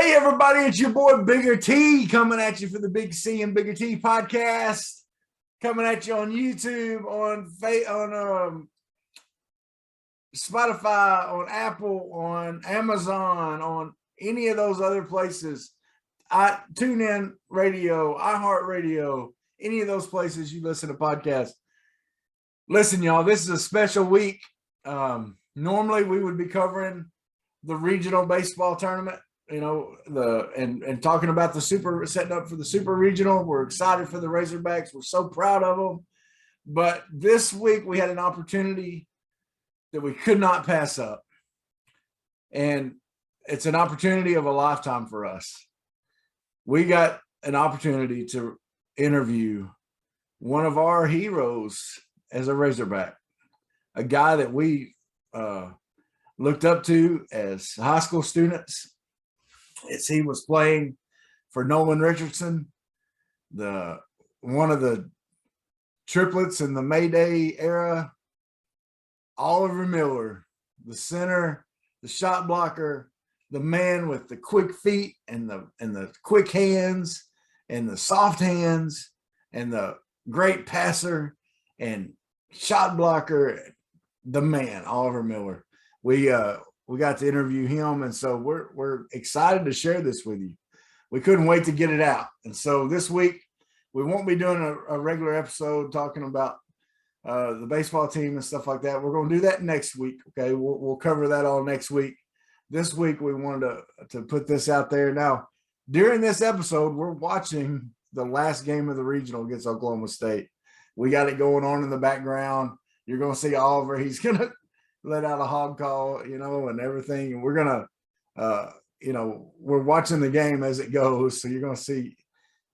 Hey, everybody, it's your boy Bigger T coming at you for the Big C and Bigger T podcast. Coming at you on YouTube, on Spotify, on Apple, on Amazon, on any of those other places. TuneIn Radio, iHeartRadio, any of those places you listen to podcasts. Listen, y'all, this is a special week. Normally, we would be covering the regional baseball tournament. And talking about setting up for the super regional. We're excited for the Razorbacks. We're so proud of them. But this week we had an opportunity that we could not pass up. And it's an opportunity of a lifetime for us. We got an opportunity to interview one of our heroes as a Razorback, a guy that we looked up to as high school students. As he was playing for Nolan Richardson, one of the triplets in the Mayday era. Oliver Miller, the center, the shot blocker, the man with the quick feet and the quick hands and the soft hands and the great passer and shot blocker, the man, Oliver Miller. We got to interview him, and so we're excited to share this with you. We couldn't wait to get it out. And so this week, we won't be doing a regular episode talking about the baseball team and stuff like that. We're going to do that next week, okay? We'll cover that all next week. This week, we wanted to put this out there. Now, during this episode, we're watching the last game of the regional against Oklahoma State. We got it going on in the background. You're going to see Oliver. He's going to let out a hog call, and everything. And we're going to, we're watching the game as it goes. So you're going to see.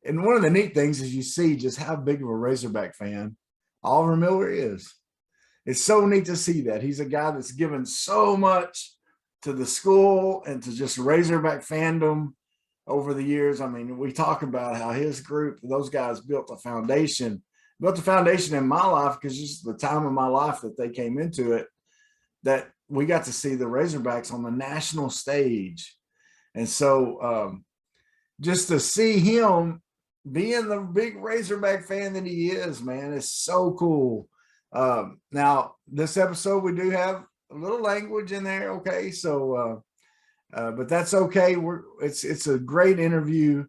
And one of the neat things is you see just how big of a Razorback fan Oliver Miller is. It's so neat to see that. He's a guy that's given so much to the school and to just Razorback fandom over the years. I mean, we talk about how his group, those guys built a foundation in my life, because just the time of my life that they came into it, that we got to see the Razorbacks on the national stage. And so just to see him being the big Razorback fan that he is, man, it's so cool. Now, this episode, we do have a little language in there, okay? So, but that's okay. It's a great interview.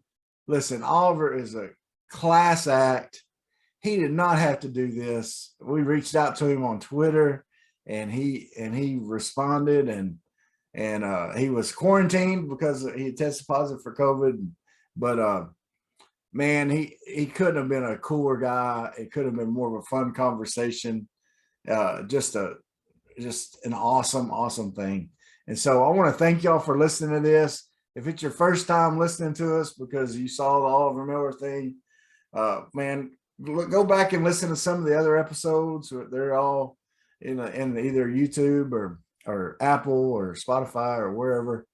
Listen, Oliver is a class act. He did not have to do this. We reached out to him on Twitter, and he responded, and he was quarantined because he had tested positive for COVID. But man, he couldn't have been a cooler guy. It could have been more of a fun conversation. Just an awesome thing. And so I want to thank y'all for listening to this. If it's your first time listening to us because you saw the Oliver Miller thing, man, go back and listen to some of the other episodes. They're all in either YouTube or Apple or Spotify or wherever.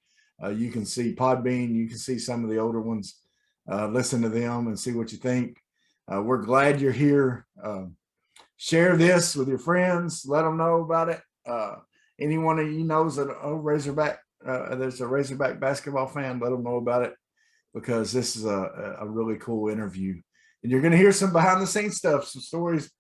You can see Podbean. You can see some of the older ones. Listen to them and see what you think. We're glad you're here. Share this with your friends. Let them know about it. Anyone of you knows that Razorback, there's a Razorback basketball fan, let them know about it, because this is a really cool interview. And you're going to hear some behind the scenes stuff, some stories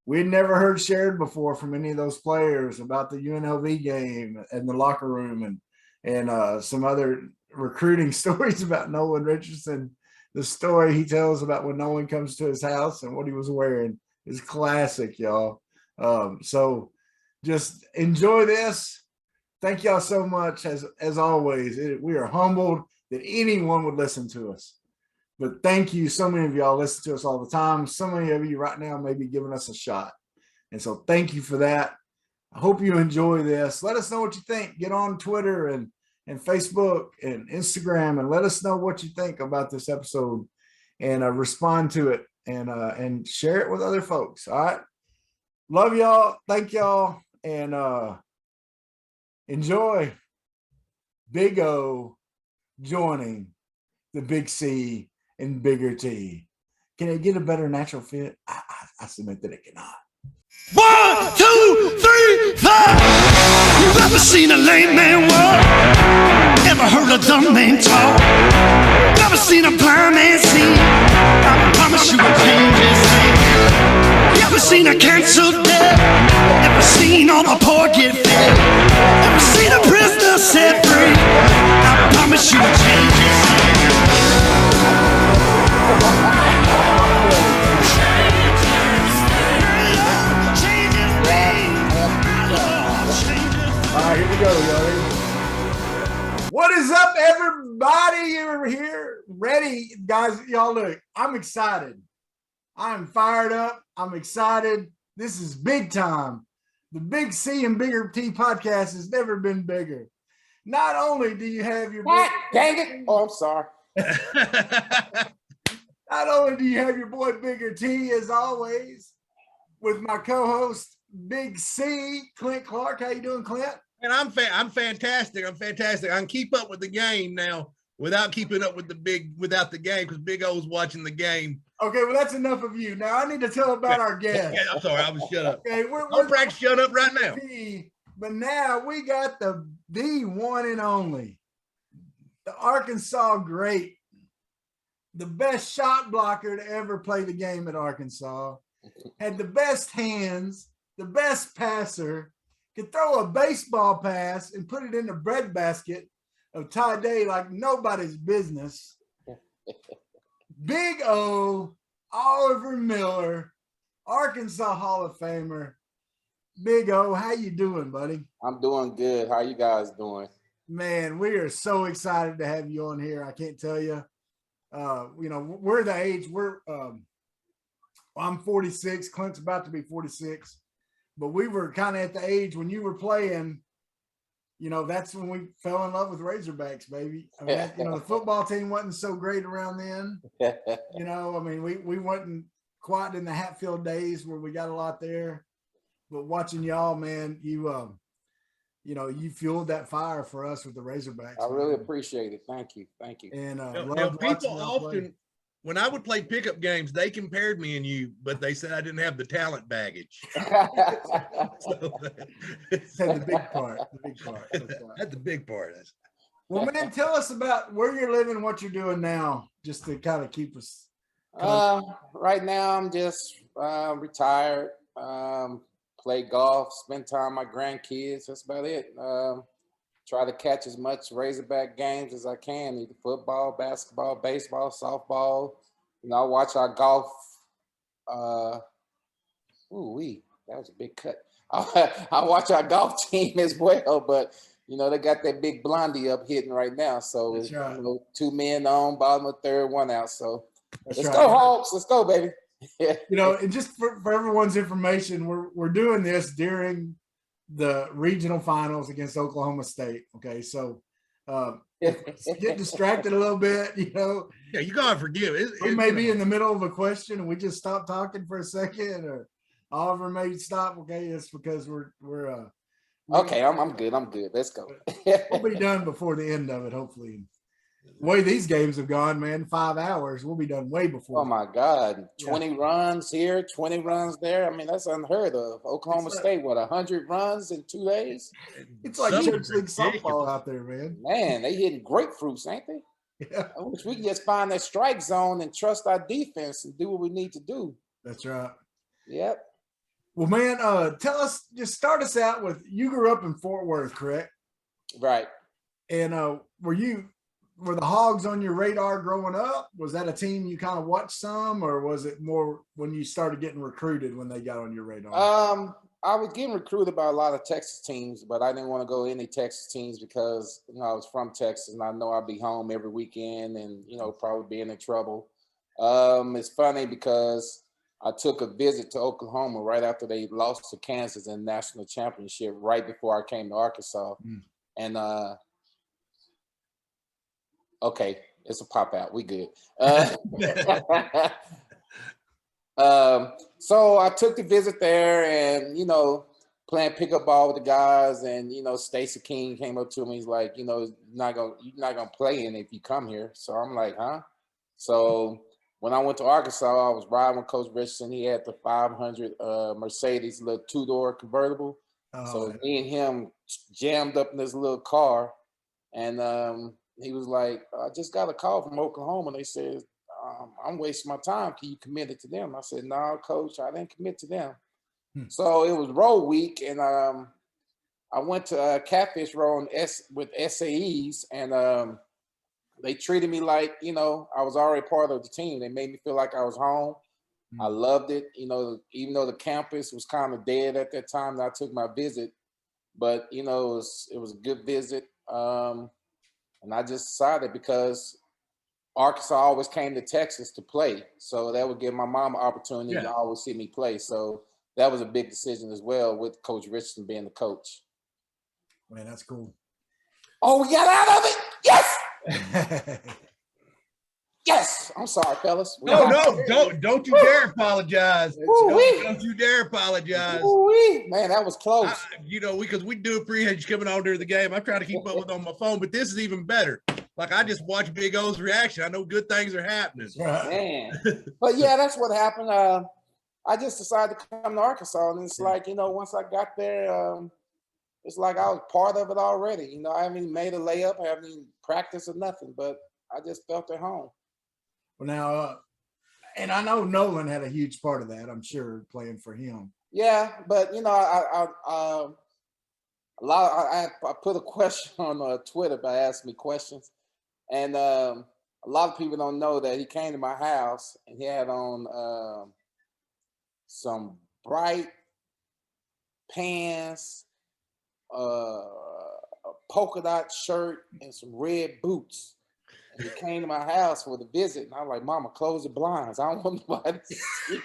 we'd never heard shared before from any of those players about the UNLV game and the locker room, and some other recruiting stories about Nolan Richardson. The story he tells about when Nolan comes to his house and what he was wearing is classic, y'all. So just enjoy this. Thank y'all so much. As always, we are humbled that anyone would listen to us. But thank you. So many of y'all listen to us all the time. So many of you right now may be giving us a shot. And so thank you for that. I hope you enjoy this. Let us know what you think. Get on Twitter and Facebook and Instagram and let us know what you think about this episode, and respond to it, and share it with other folks. All right. Love y'all. Thank y'all. And enjoy Big O joining the Big C and Bigger T. Can it get a better natural fit? I submit that it cannot. 1, 2, 3, 4. You ever seen a lame man walk? Ever heard a dumb man talk. Never seen a blind man see. I promise you will change his name. You ever seen a cancer dead? Ever seen all the poor get fed? Ever seen a prisoner set free? I promise you will change his name. All right, here we go, y'all. What is up, everybody? You're here, ready, guys. Y'all look, I'm excited. I'm fired up. I'm excited. This is big time. The Big C and Bigger T podcast has never been bigger. Not only do you have your God dang it. Oh, I'm sorry. Not only do you have your boy Bigger T, as always, with my co-host Big C, Clint Clark. How you doing, Clint? And I'm fantastic. I'm fantastic. I can keep up with the game now without keeping up with without the game, because Big O's watching the game. Okay, well, that's enough of you. Now I need to tell about our guest. Yeah, I'm sorry, I was shut up. Okay, I'll practice shut up right now. But now we got the one and only, the Arkansas great, the best shot blocker to ever play the game at Arkansas, had the best hands, the best passer, could throw a baseball pass and put it in the breadbasket of Ty Day like nobody's business. Big O, Oliver Miller, Arkansas Hall of Famer. Big O, how you doing, buddy? I'm doing good. How you guys doing? Man, we are so excited to have you on here. I can't tell you. We're the age. I'm 46. Clint's about to be 46. But we were kind of at the age when you were playing, that's when we fell in love with Razorbacks, baby. I mean, the football team wasn't so great around then. We weren't quite in the Hatfield days where we got a lot there. But watching y'all, man, you fueled that fire for us with the Razorbacks. I really appreciate it. Thank you. And people often, when I would play pickup games, they compared me and you, but they said I didn't have the talent baggage. That's the big part. That's the big part. Well, man, tell us about where you're living and what you're doing now, just to kind of keep us. Right now, I'm just retired. Play golf, spend time with my grandkids. That's about it. Try to catch as much Razorback games as I can, either football, basketball, baseball, softball. I watch our golf. That was a big cut. I watch our golf team as well, but they got that big blondie up hitting right now. So it's right. 2 men on, bottom of third, 1 out. So let's right. go, Hogs. Let's go, baby. And just for everyone's information, we're doing this during the regional finals against Oklahoma State. Okay, so get distracted a little bit. Yeah, you gotta forgive it. We may be in the middle of a question and we just stop talking for a second, or Oliver may stop. Okay, it's because we're okay. I'm good. Let's go. We'll be done before the end of it, hopefully. The way these games have gone, man, 5 hours, we'll be done way before. Oh my God, 20 runs here, 20 runs there. I mean, that's unheard of. Oklahoma State, 100 runs in 2 days? It's like church league softball out there, man. Man, they hitting grapefruits, ain't they? Yeah. I wish we can just find that strike zone and trust our defense and do what we need to do. That's right. Yep. Well, man, tell us, just start us out with, you grew up in Fort Worth, correct? Right. And were the Hogs on your radar growing up? Was that a team you kind of watched some, or was it more when you started getting recruited when they got on your radar? I was getting recruited by a lot of Texas teams, but I didn't want to go to any Texas teams because I was from Texas and I know I'd be home every weekend and probably being in trouble. It's funny because I took a visit to Oklahoma right after they lost to Kansas in the national championship, right before I came to Arkansas, and okay, it's a pop out. We good. So I took the visit there and, playing pickup ball with the guys. And, Stacey King came up to me. He's like, you're not gonna play in if you come here. So I'm like, huh? So when I went to Arkansas, I was riding with Coach Richardson. He had the 500 Mercedes, little 2-door convertible. So me and him jammed up in this little car. And he was like, I just got a call from Oklahoma. And they said, I'm wasting my time. Can you commit it to them? I said, no, coach, I didn't commit to them. So it was road week, and I went to Catfish Row with SAEs, and they treated me like, I was already part of the team. They made me feel like I was home. I loved it. Even though the campus was kind of dead at that time that I took my visit, but it was a good visit. And I just decided because Arkansas always came to Texas to play, so that would give my mom an opportunity to always see me play. So that was a big decision as well, with Coach Richardson being the coach. Man, that's cool. Oh, we got out of it. Yes. Yes. I'm sorry, fellas. No, don't you dare apologize. Don't you dare apologize. Man, that was close. Because we do appreciate you coming on during the game. I'm trying to keep up with on my phone, but this is even better. Like, I just watched Big O's reaction. I know good things are happening. Man. But yeah, that's what happened. I just decided to come to Arkansas, and it's like, once I got there, it's like I was part of it already. I haven't even made a layup, I haven't even practiced or nothing, but I just felt at home. Well, now, and I know Nolan had a huge part of that, I'm sure, playing for him. Yeah, but I put a question on Twitter by asking me questions, and a lot of people don't know that he came to my house and he had on some bright pants, a polka dot shirt, and some red boots. And he came to my house for the visit, and I was like, "Mama, close the blinds. I don't want nobody to see."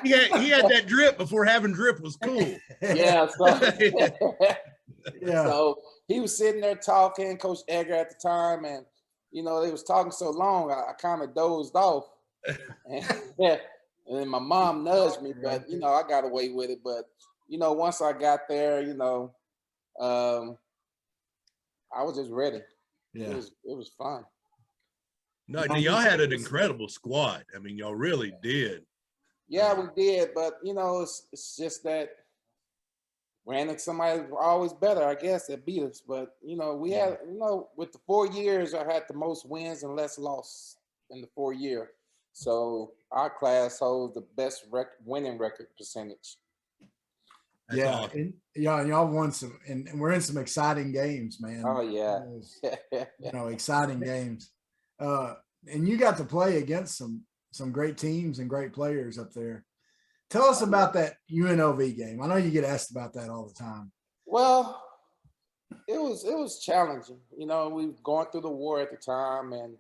He had that drip before having drip was cool. Yeah. So he was sitting there talking, Coach Edgar at the time, and they was talking so long, I kind of dozed off. And then my mom nudged me, but I got away with it. But once I got there, I was just ready. Yeah, it was fun. No, y'all had an incredible squad. I mean, y'all really did. Yeah, we did, but it's just that random somebody was always better, I guess, that beat us. But we had, with the 4 years, I had the most wins and less loss in the 4 year. So our class holds the best winning record percentage. That's awesome. And y'all won some, and we're in some exciting games, man. Oh yeah, exciting games. And you got to play against some great teams and great players up there. Tell us about that UNLV game. I know you get asked about that all the time. Well, it was challenging. We were going through the war at the time, and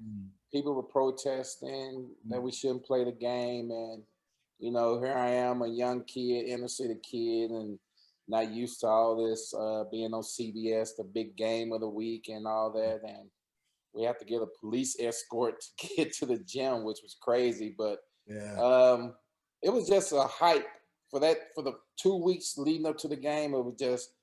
people were protesting that we shouldn't play the game. And here I am, a young kid, inner city kid, and not used to all this being on CBS, the big game of the week and all that. And we have to get a police escort to get to the gym, which was crazy. But it was just a hype for the 2 weeks leading up to the game. It was just,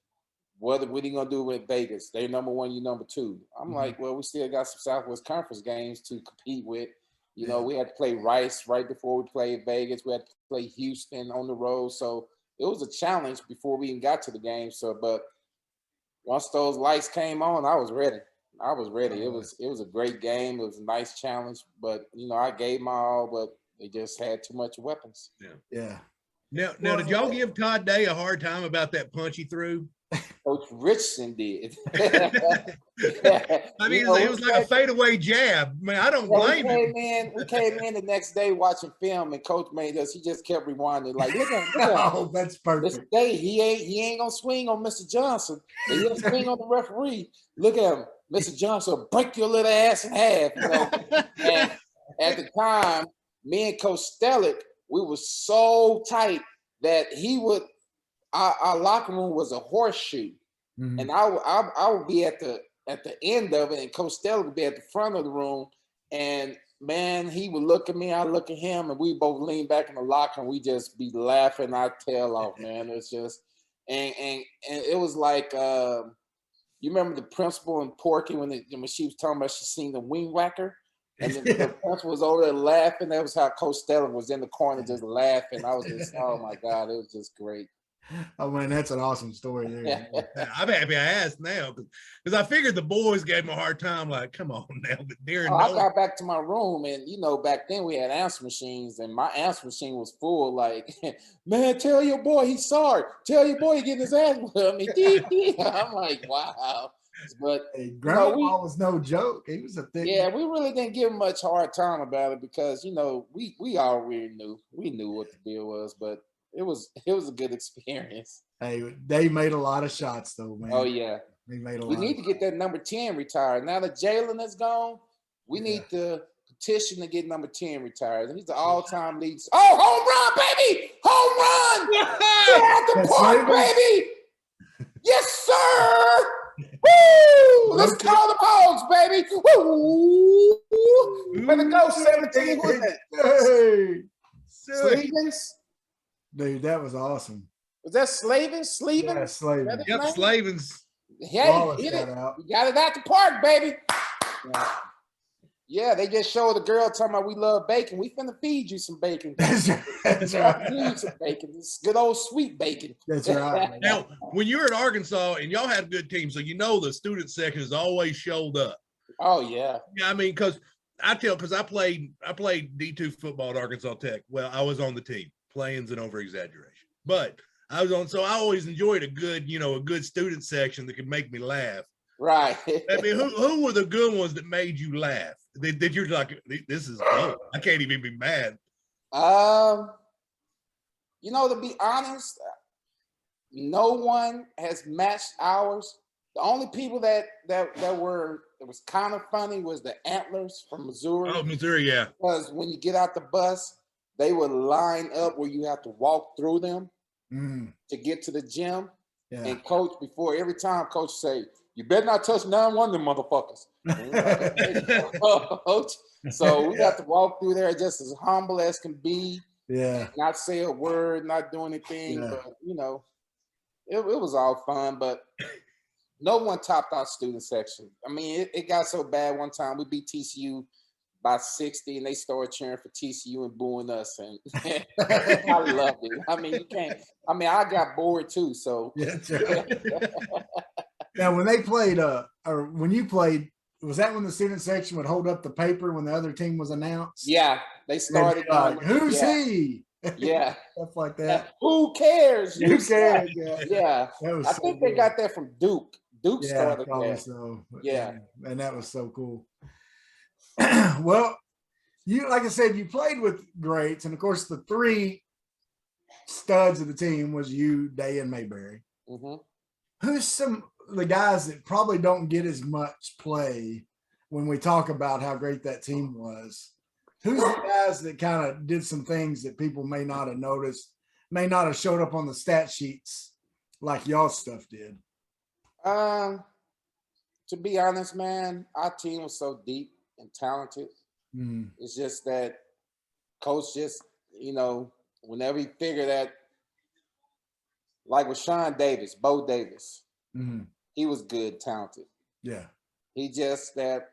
what are you going to do with Vegas? They're number one, you number two. I'm like, well, we still got some Southwest Conference games to compete with. We had to play Rice right before we played Vegas. We had to play Houston on the road. So it was a challenge before we even got to the game. So, but once those lights came on, I was ready. It was a great game. It was a nice challenge, but I gave my all, but they just had too much weapons. Yeah. Now, did y'all give Todd Day a hard time about that punch he threw? Coach Richardson did. I mean, it was like a fadeaway jab. Man, I don't blame him. We came in the next day watching film, and Coach made us. He just kept rewinding, like, look at him. Oh, that's perfect. This day, he ain't gonna swing on Mr. Johnson. He gonna swing on the referee. Look at him, Mr. Johnson will break your little ass in half. And at the time, me and Coach Stellick, we were so tight that he would. Our locker room was a horseshoe, and I would be at the end of it, and Coach Stellick would be at the front of the room. And man, he would look at me, I look at him, and we both lean back in the locker, and we just be laughing our tail off, man. It's just, and it was like, you remember the principal in Porky when she was talking about she seen the wing whacker, and then the principal was over there laughing. That was how Coach Stellick was in the corner just laughing. I was just, oh my God, it was just great. Oh man, that's an awesome story there. I'm happy I asked now because I figured the boys gave him a hard time. Like, come on now, but during I got back to my room, and back then we had answer machines, and my answer machine was full. Like, man, tell your boy he's sorry. Tell your boy he getting his ass whipped. I mean, I'm like, wow. But Hey, Grandma was no joke. He was a thick. yeah, we really didn't give him much hard time about it because we already knew what the deal was, but it was a good experience. Hey, they made a lot of shots though, man. Oh yeah, they made a lot. We need to get that number 10 retired. Now that Jalen is gone, we need to petition to get number 10 retired. And he's the all-time lead. Oh, home run, baby! Home run! Get out the park, baby! Yes, sir! Woo! Let's call the Hogs, baby! Woo! Better go 17. Who is that? Hey, Schinikes? dude, that was awesome. Was that Slavin? Slavin? Yeah, Slavin. Yep, Slavin's. Yeah, he hit it. We got it out the park, baby. Yeah, they just showed the girl talking about we love bacon. We finna feed you some bacon. That's right. Feed you some bacon. It's good old sweet bacon. That's right. Now, when you were at Arkansas and y'all had a good team, so the student section has always showed up. Oh yeah. Yeah, I mean, because I played D2 football at Arkansas Tech. Well, I was on the team. Playing's an over exaggeration, but I was on. So I always enjoyed a good student section that could make me laugh. Right. I mean, who were the good ones that made you laugh? That you're like, this is gold. I can't even be mad. To be honest, no one has matched ours. The only people that was kind of funny was the Antlers from Missouri. Oh, Missouri, yeah. Because when you get out the bus, they would line up where you have to walk through them to get to the gym. Yeah. And coach, every time coach say, you better not touch 9-1 them motherfuckers. Coach. So we got to walk through there just as humble as can be. Yeah. Not say a word, not do anything. Yeah. But, it was all fun. But no one topped our student section. I mean, it got so bad one time. We beat TCU by 60, and they started cheering for TCU and booing us. And I loved it. I mean, you can't. I mean, I got bored too. So. Yeah, that's right. Now, when they played, or when you played, was that when the student section would hold up the paper when the other team was announced? Yeah, they started. Who's he? Yeah, stuff like that. Who cares? Who cares? Yeah. I think they got that from Duke. Duke started that. So. Yeah, and that was so cool. Well, you, like I said, you played with greats, and of course, the three studs of the team was you, Day, and Mayberry. Mm-hmm. Who's some of the guys that probably don't get as much play when we talk about how great that team was? Who's the guys that kind of did some things that people may not have noticed, may not have showed up on the stat sheets like y'all's stuff did? To be honest, man, our team was so deep and talented. It's just that coach just, whenever he figured that, like with Sean Davis, Bo Davis, he was good, talented. Yeah. He just that,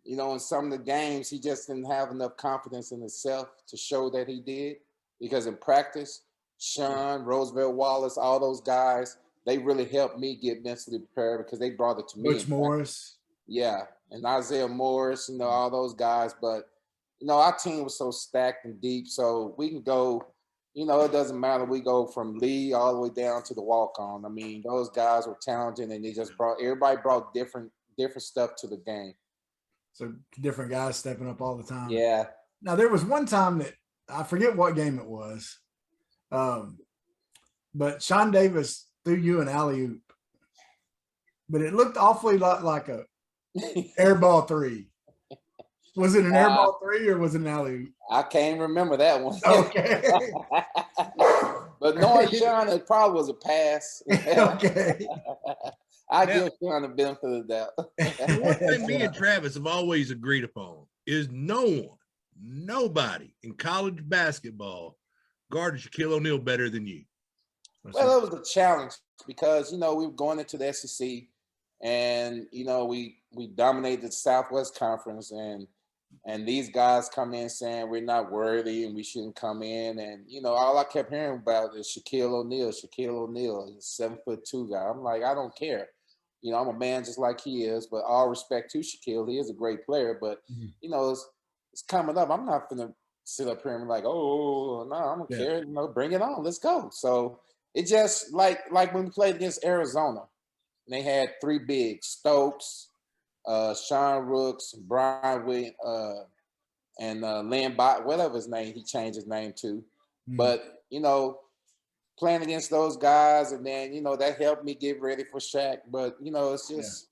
in some of the games, he just didn't have enough confidence in himself to show that he did. Because in practice, Sean, Roosevelt Wallace, all those guys, they really helped me get mentally prepared because they brought it to me. Butch Morris. Yeah. And Isaiah Morris, all those guys. But, our team was so stacked and deep. So we can go, it doesn't matter. We go from Lee all the way down to the walk-on. I mean, those guys were talented, and they just everybody brought different stuff to the game. So different guys stepping up all the time. Yeah. Now, there was one time that I forget what game it was, but Sean Davis threw you an alley-oop, but it looked awfully like a airball three. Was it an airball three or was it an alley-oop? I can't remember that one. Okay. But knowing Sean, it probably was a pass. Okay. I give Sean the benefit of the doubt. One thing me and Travis have always agreed upon is nobody in college basketball guarded Shaquille O'Neal better than you. Well, it was a challenge because, we were going into the SEC and, we dominated the Southwest Conference and, And these guys come in saying we're not worthy and we shouldn't come in. And, you know, all I kept hearing about is Shaquille O'Neal. Shaquille O'Neal is a 7'2" guy. I'm like, I don't care. You know, I'm a man just like he is, but all respect to Shaquille. He is a great player, but, you know, it's coming up. I'm not going to sit up here and be like, oh, no, I don't care. You know, bring it on. Let's go. So it just like when we played against Arizona, they had three bigs, Stokes, Sean Rooks, Brian Williams, and Lynn Bott, whatever his name, he changed his name to. But, you know, playing against those guys, and then, you know, that helped me get ready for Shaq. But, you know, it's just,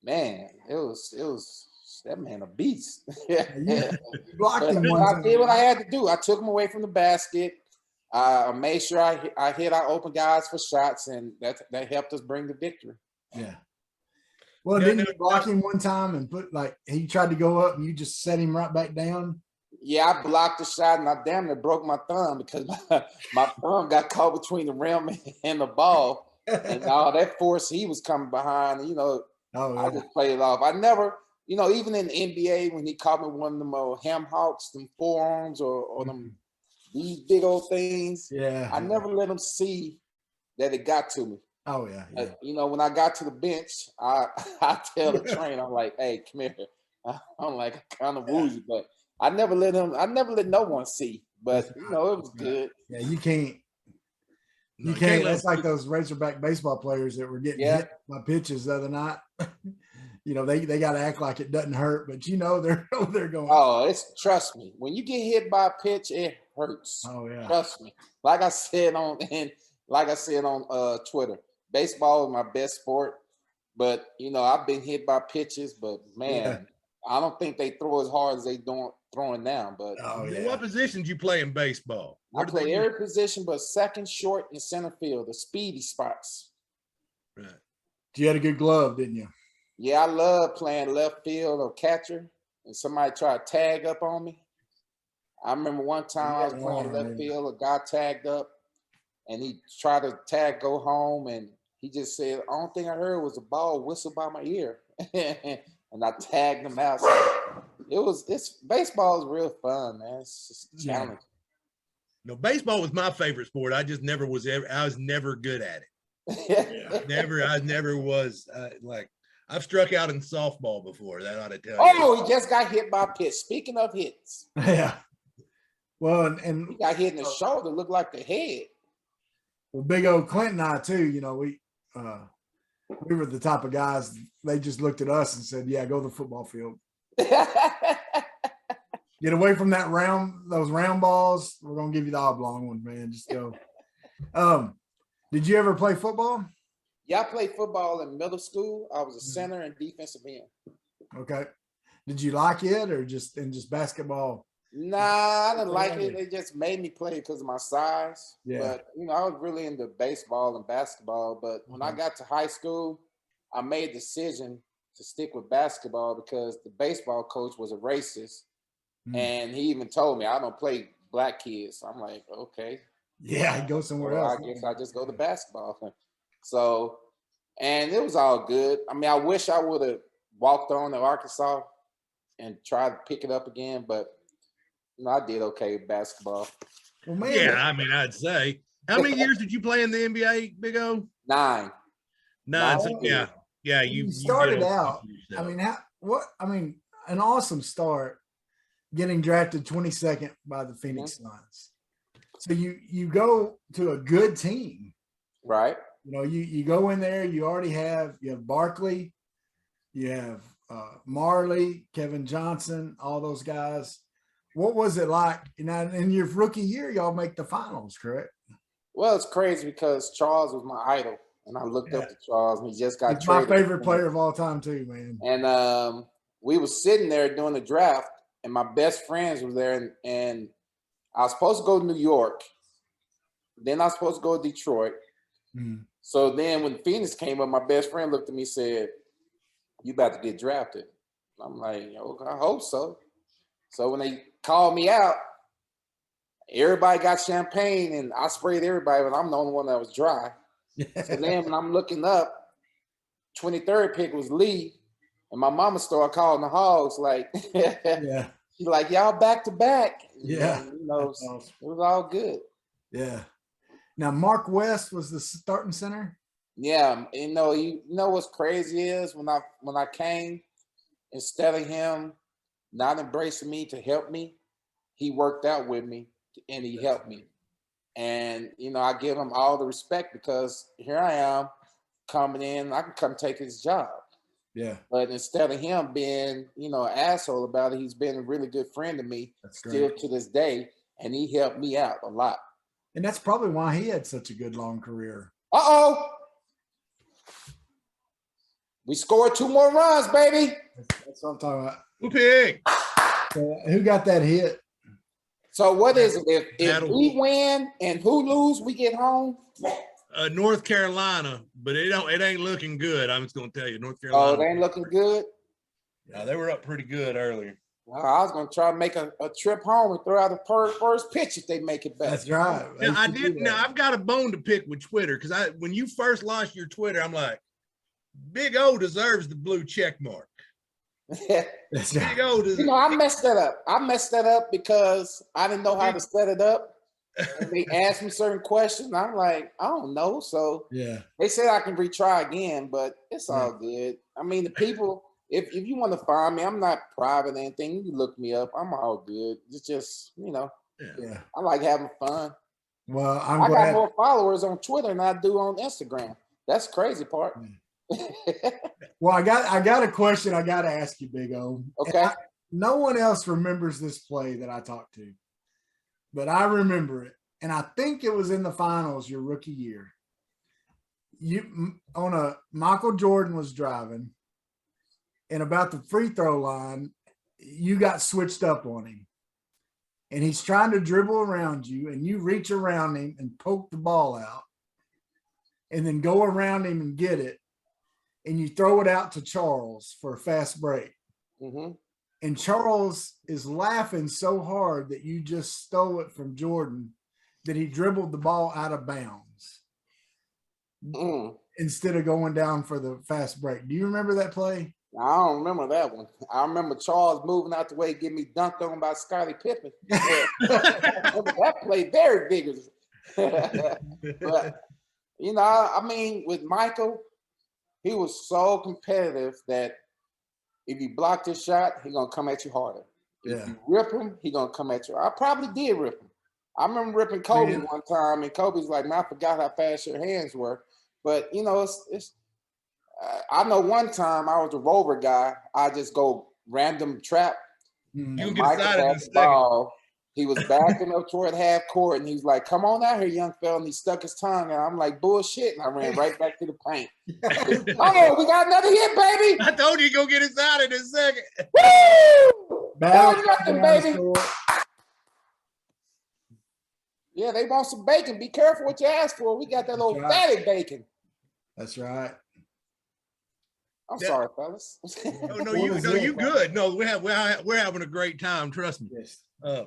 man, it was that man a beast. Blocked But him one I time. did what I had to do. I took him away from the basket. I made sure I hit our open guys for shots, and that helped us bring the victory. Yeah. Well, didn't you block him one time and put like he tried to go up and you just set him right back down? Yeah, I blocked the shot and I damn near broke my thumb because my thumb got caught between the rim and the ball. And all that force he was coming behind, you know, I just played it off. I never, you know, even in the NBA when he caught me one of them ham hocks, them forearms or them these big old things. Yeah. I never let him see that it got to me. Oh yeah. You know, when I got to the bench, I tell the trainer, I'm like, hey, come here. I'm like, I kind of woo you, but I never let no one see. But you know, it was good. Yeah, you can't. You can't. That's like those Razorback baseball players that were getting hit by pitches the other night. You know, they got to act like it doesn't hurt, but you know they're going. Oh, trust me. When you get hit by a pitch, it hurts. Oh yeah. Trust me. Like I said on Twitter, baseball is my best sport. But you know, I've been hit by pitches, but man, I don't think they throw as hard as they throwing now. But what positions you play in baseball? I play every position but second, short, and center field, the speedy spots. Right. You had a good glove, didn't you? Yeah, I love playing left field or catcher, and somebody tried to tag up on me. I remember one time I was playing left field, a guy tagged up, and he tried to go home, and he just said, the only thing I heard was a ball whistle by my ear. And I tagged him out. So baseball is real fun, man. It's just challenging. No, baseball was my favorite sport. I just never was I was never good at it. I never was like, I've struck out in softball before. That ought to tell you. Oh, he just got hit by a pitch. Speaking of hits. Yeah. Well, and he got hit in the shoulder, looked like the head. Well, big old Clint and I too, you know, we were the type of guys, they just looked at us and said, yeah, go to the football field. Get away from those round balls. We're going to give you the oblong one, man. Just go. Did you ever play football? Yeah, I played football in middle school. I was a center and defensive end. Okay. Did you like it or just basketball? Nah, I didn't like it. They just made me play because of my size. Yeah. But, you know, I was really into baseball and basketball. But when I got to high school, I made a decision to stick with basketball because the baseball coach was a racist. And he even told me, I don't play black kids. I'm like, okay. Yeah, I go somewhere else. I guess I just go to basketball. So, and it was all good. I mean, I wish I would have walked on to Arkansas and tried to pick it up again, but you know, I did okay with basketball. Well, man, yeah, I mean, I'd say. How many years did you play in the NBA, Big O? 9. So, yeah. You started out. I mean, an awesome start. Getting drafted 22nd by the Phoenix Suns. So you go to a good team. Right. You know, you go in there, you have Barkley, you have Marley, Kevin Johnson, all those guys. What was it like? You know, in your rookie year, y'all make the finals, correct? Well, it's crazy because Charles was my idol. And I looked up to Charles and he just got He's traded. My favorite player of all time too, man. And we were sitting there doing the draft. And my best friends was there, and I was supposed to go to New York. Then I was supposed to go to Detroit. So then when Phoenix came up, my best friend looked at me and said, you about to get drafted. I'm like, okay, I hope so. So when they called me out, everybody got champagne, and I sprayed everybody, but I'm the only one that was dry. So then when I'm looking up, 23rd pick was Lee. And my mama started calling the Hogs like, Yeah. she's like, y'all back to back. Yeah. And, you know, That's awesome. it was all good. Yeah. Now Mark West was the starting center. Yeah, you know what's crazy is when I came, instead of him not embracing me to help me, he worked out with me and he helped me. And you know, I give him all the respect because here I am coming in, I can come take his job. Yeah. But instead of him being, you know, an asshole about it, he's been a really good friend to me still to this day, and he helped me out a lot. And that's probably why he had such a good long career. Uh-oh. We scored 2 more runs, baby. That's what I'm talking about. Who pick? Who got that hit? So what is it? If Battle. we win and who lose, we get home? North Carolina, but it ain't looking good. I'm just gonna tell you, North Oh, Carolina. it ain't looking good. Yeah, they were up pretty good earlier. Well, I was gonna try to make a trip home and throw out the first pitch if they make it back. That's right. Now, I did. Now I've got a bone to pick with Twitter because when you first launched your Twitter, I'm like, Big O deserves the blue check mark. That's right. Big O deserves. You know, I messed that up. I messed that up because I didn't know how to set it up. And they asked me certain questions. I'm like, I don't know. So Yeah. they said I can retry again, but it's all good. I mean, the people, if you want to find me, I'm not private or anything. You can look me up. I'm all good. It's just, you know, Yeah. I like having fun. Well, I I'm got glad. more followers on Twitter than I do on Instagram. That's the crazy part. Well, I got a question I got to ask you, Big O. Okay. No one else remembers this play that I talked to, but I remember it. And I think it was in the finals your rookie year. Michael Jordan was driving, and about the free throw line, you got switched up on him. And he's trying to dribble around you, and you reach around him and poke the ball out, and then go around him and get it. And you throw it out to Charles for a fast break. Mm-hmm. And Charles is laughing so hard that you just stole it from Jordan that he dribbled the ball out of bounds instead of going down for the fast break. Do you remember that play? I don't remember that one. I remember Charles moving out the way, getting me dunked on by Scottie Pippen. That play very vigorous. But, you know, I mean, with Michael, he was so competitive that if you blocked his shot, he's going to come at you harder. If you rip him, he's going to come at you. I probably did rip him. I remember ripping Kobe one time, and Kobe's like, man, I forgot how fast your hands were. But, you know, I know one time I was a rover guy. I just go random trap. You can Michael decide in had a the second. ball. He was backing up toward half court, and he's like, come on out here, young fella. And he stuck his tongue, and I'm like, bullshit. And I ran right back to the paint. Oh, we got another hit, baby. I told you go get inside in a second. Woo! Battle Nothing, baby. Yeah, they want some bacon. Be careful what you ask for. We got that little fatty bacon. That's right. I'm sorry, fellas. No, you good. No, we're having a great time. Trust me. Yes. Now,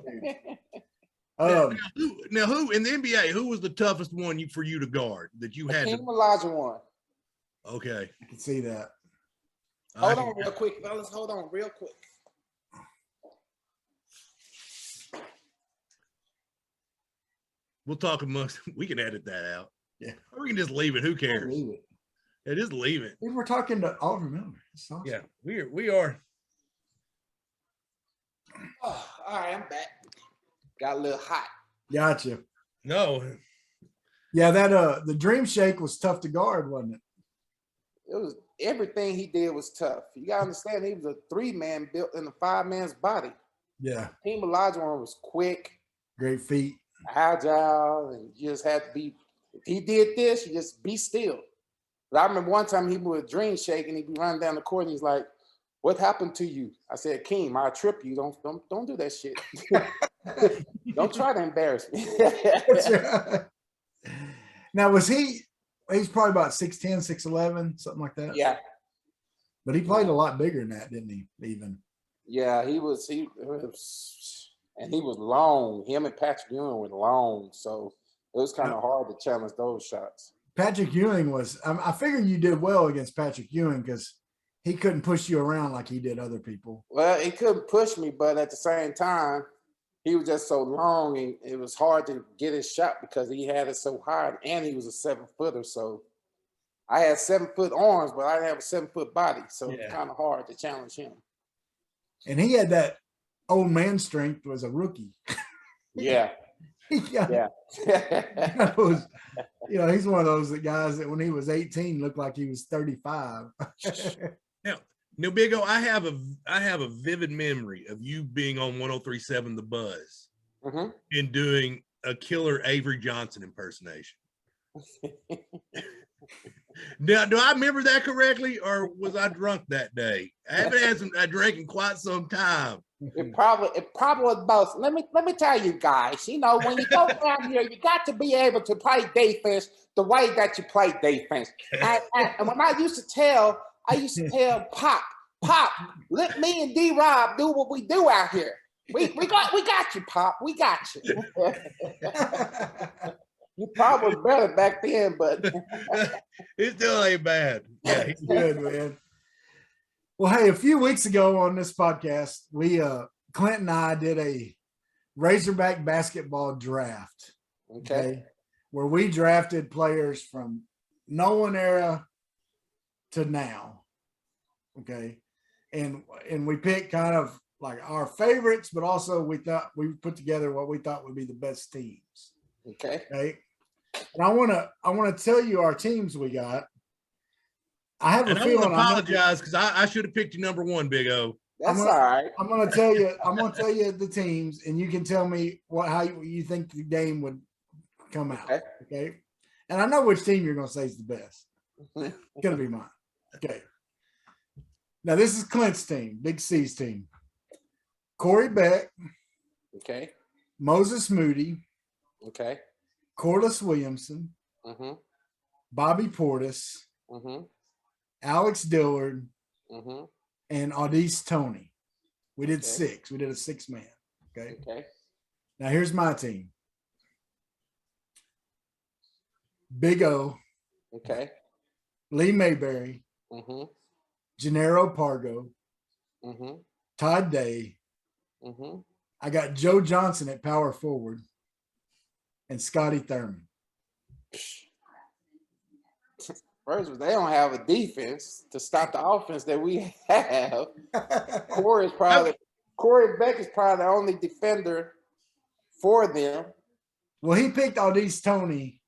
who in the NBA? Who was the toughest one for you to guard that you had? Hakeem Olajuwon. Okay, I can see that. Hold on real quick, fellas. Hold on real quick. We'll talk amongst. We can edit that out. Yeah, or we can just leave it. Who cares? Leave it. Yeah, just leave it. We were talking to Oliver Miller. Awesome. Yeah, we are. Oh, all right, I'm back. Got a little hot. Gotcha. No. Yeah, that the Dream Shake was tough to guard, wasn't it? It was everything he did was tough. You gotta understand, he was a 3-man built in a 5-man's body. Yeah. Hakeem Olajuwon was quick, Great feet, agile, and you just had to be. If he did this, you just be still. But I remember one time he would a Dream Shake and he'd be running down the court and he's like, "What happened to you?" I said, "Keem, I'll trip you. Don't do that shit. Don't try to embarrass me." That's right. Now, he's probably about 6'10", 6'11", something like that? Yeah. But he played a lot bigger than that, didn't he, even? Yeah, he was, and he was long. Him and Patrick Ewing were long, so it was kind of hard to challenge those shots. Patrick Ewing was – I figured you did well against Patrick Ewing because he couldn't push you around like he did other people. Well, he couldn't push me, but at the same time, he was just so long, and it was hard to get his shot because he had it so high, and he was a 7-footer. So I had 7-foot arms, but I didn't have a 7-foot body, so it's kind of hard to challenge him. And he had that old man strength as a rookie. Yeah. Yeah. Was, he's one of those guys that when he was 18 looked like he was 35. Now, Big O, I have a vivid memory of you being on 103.7 The Buzz and doing a killer Avery Johnson impersonation. Now, do I remember that correctly, or was I drunk that day? I haven't had I drank in quite some time. It probably was both. Let me tell you guys, when you go down here, you got to be able to play defense the way that you play defense. And when I used to tell Pop, let me and D-Rob do what we do out here. We got you, Pop. We got you. You probably was better back then, but it still ain't bad. Yeah, he's good, man. Well, hey, a few weeks ago on this podcast, Clint and I did a Razorback basketball draft. Okay. Where we drafted players from no one era to now. Okay. And we picked kind of like our favorites, but also we put together what we thought would be the best teams. Okay. And I want to tell you our teams we got. I have a feeling. I apologize because I should have picked you number one, Big O. That's all right. I'm going to tell you the teams, and you can tell me how you think the game would come out. Okay. And I know which team you're going to say is the best. It's going to be mine. Okay. Now this is Clint's team, Big C's team. Corey Beck. Okay. Moses Moody. Okay. Corliss Williamson. Bobby Portis. Alex Dillard. And Audis Tony. We did 6. We did a 6-man. Okay. Now here's my team. Big O. Okay. Lee Mayberry. Gennaro Pargo. Todd Day. I got Joe Johnson at power forward. And Scotty Thurman. First, they don't have a defense to stop the offense that we have. Corey Beck is probably the only defender for them. Well, he picked Audis Tony,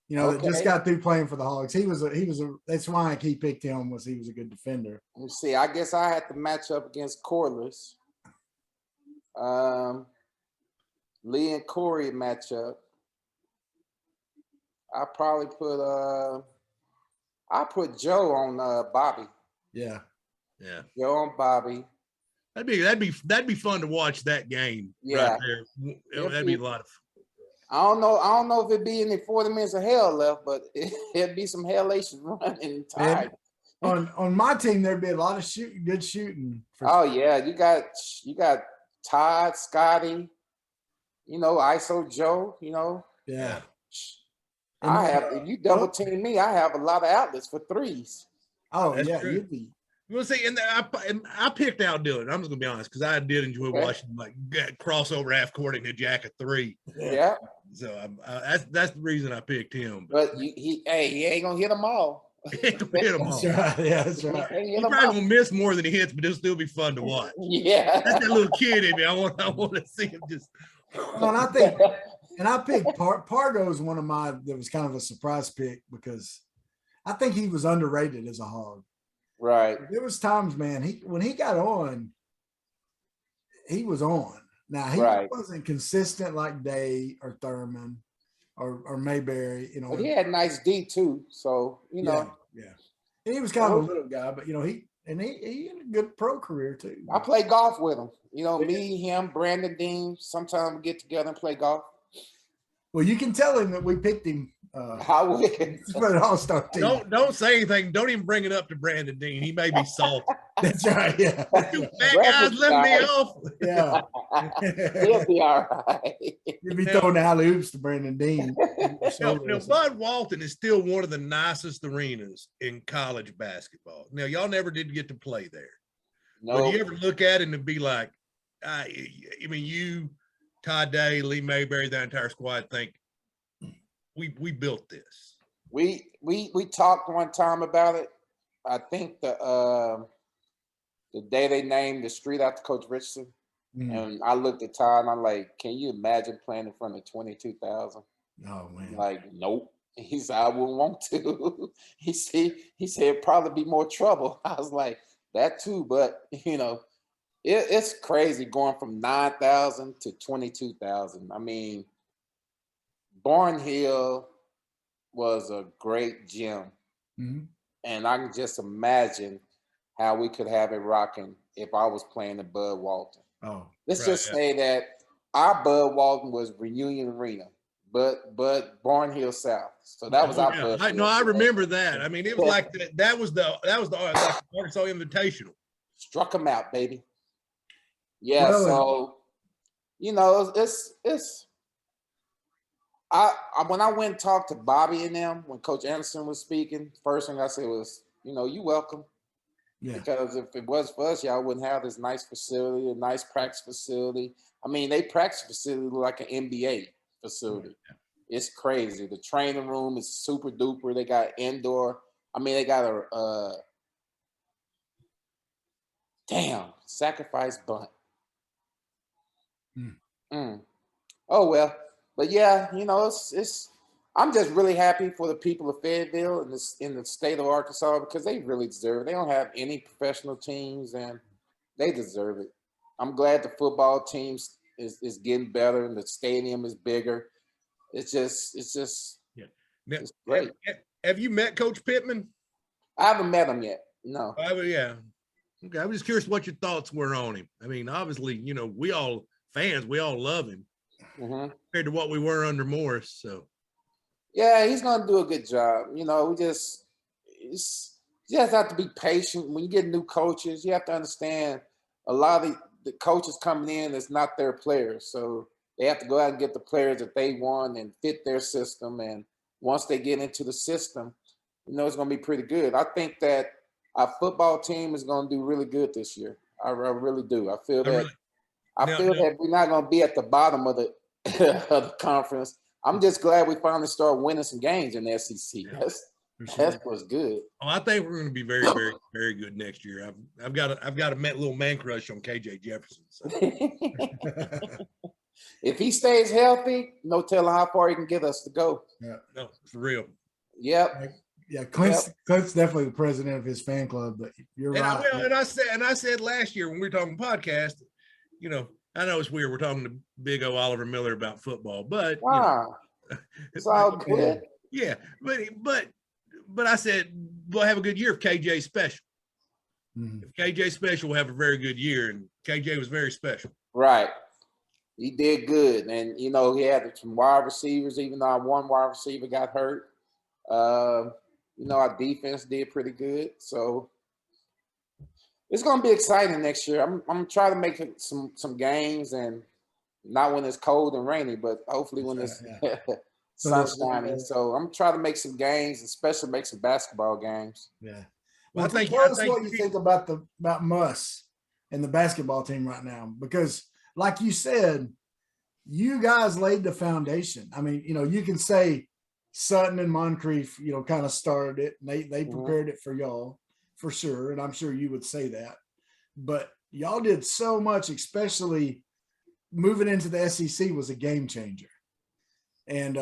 that just got through playing for the Hogs. That's why he picked him, was he was a good defender. Let me see. I guess I had to match up against Corliss. Lee and Corey matchup. I probably put Joe on Bobby. Yeah. Joe on Bobby. That'd be fun to watch that game. Yeah. Right there. That'd be a lot of fun. I don't know if it'd be any 40 minutes of hell left, but it'd be some hellation running tired. On my team, there'd be a lot of good shooting. You got Todd, Scotty, ISO Joe, Yeah. If you double team me, I have a lot of outlets for threes. Oh, that's yeah, true. you'd be. We'll see, and I picked out Dylan. I'm just gonna be honest because I did enjoy watching him crossover half court and a jack of 3. Yeah. So that's the reason I picked him. But he ain't gonna hit them all. He ain't gonna hit them all. That's right. Yeah, that's right. He's probably gonna miss more than he hits, but it'll still be fun to watch. Yeah. That's that little kid in me. I want to see him just. Well, I picked Pargo is one of that was kind of a surprise pick because I think he was underrated as a Hog. Right. There was times, man, when he got on, he was on. Now he wasn't consistent like Day or Thurman or Mayberry, But he had nice D too, so Yeah. And he was kind of a little guy, but he had a good pro career too. I play golf with him. Me, him, Brandon Dean. Sometimes we get together and play golf. Well, you can tell him that we picked him. I will. For an all-star team. Don't say anything. Don't even bring it up to Brandon Dean. He may be salty. That's right. Yeah. You fat guys left me off. Yeah. He'll be all right. You'd be throwing alley oops to Brandon Dean. Now, Bud Walton is still one of the nicest arenas in college basketball. Now, y'all never did get to play there. No, But you ever look at it and be like, I mean, you, Todd Day, Lee Mayberry, the entire squad think we built this. we talked one time about it. I think the day they named the street after Coach Richardson, and I looked at Todd and I'm like, can you imagine playing in front of 22,000? Oh man. Like, nope. He said, I wouldn't want to. He said it'd probably be more trouble. I was like, that too, but it's crazy going from 9,000 to 22,000. I mean, Barnhill was a great gym. Mhm. And I can just imagine how we could have it rocking if I was playing the Bud Walton. Oh, Let's just say that our Bud Walton was Reunion Arena, but Barnhill South. So that was our Bud. I remember that. I mean, it was like that was the Arkansas Invitational. Struck them out, baby. Yeah, Well, so it's I when I went and talked to Bobby and them when Coach Anderson was speaking, first thing I said was, you welcome. yeah. Because if it was for us, y'all wouldn't have this nice facility, a nice practice facility. I mean, they practice facility look like an NBA facility. It's crazy. The training room is super duper. They got indoor. I mean, they got a sacrifice bunt. Oh well, but yeah, it's. I'm just really happy for the people of Fayetteville and in the state of Arkansas because they really deserve it. They don't have any professional teams and they deserve it. I'm glad the football teams is getting better and the stadium is bigger. It's just Yeah. Now, it's great. Have you met Coach Pittman? I haven't met him yet. No. Yeah. Okay. I was just curious what your thoughts were on him. I mean, obviously, we all fans, we all love him compared to what we were under Morris. So. Yeah, he's gonna do a good job. We just have to be patient. When you get new coaches, you have to understand a lot of the coaches coming in is not their players. So they have to go out and get the players that they want and fit their system. And once they get into the system, it's gonna be pretty good. I think that our football team is gonna do really good this year. I really do. I feel that we're not gonna be at the bottom of the of the conference. I'm just glad we finally start winning some games in the SEC. That's what's good. Oh, I think we're going to be very, very, very good next year. I've got a little man crush on KJ Jefferson. So. If he stays healthy, no telling how far he can get us to go. Yeah, no, for real. Yep. Yeah, Clint's definitely the president of his fan club, but you're right. And I said last year when we were talking podcast, I know it's weird. We're talking to Big O Oliver Miller about football, but wow, it's all good. Yeah, but I said we'll have a good year if KJ's special. If KJ's special, we'll have a very good year, and KJ was very special. Right, he did good, and he had some wide receivers. Even though our one wide receiver got hurt, our defense did pretty good. So. It's going to be exciting next year. I'm trying to make it some games and not when it's cold and rainy, but hopefully when it's sunshiny. So I'm trying to make some games, especially make some basketball games. Yeah. Well, tell us what you think about Muss and the basketball team right now, because like you said, you guys laid the foundation. I mean, you can say Sutton and Moncrief, kind of started it. And they prepared it for y'all. For sure, and I'm sure you would say that, but y'all did so much, especially moving into the SEC was a game changer, and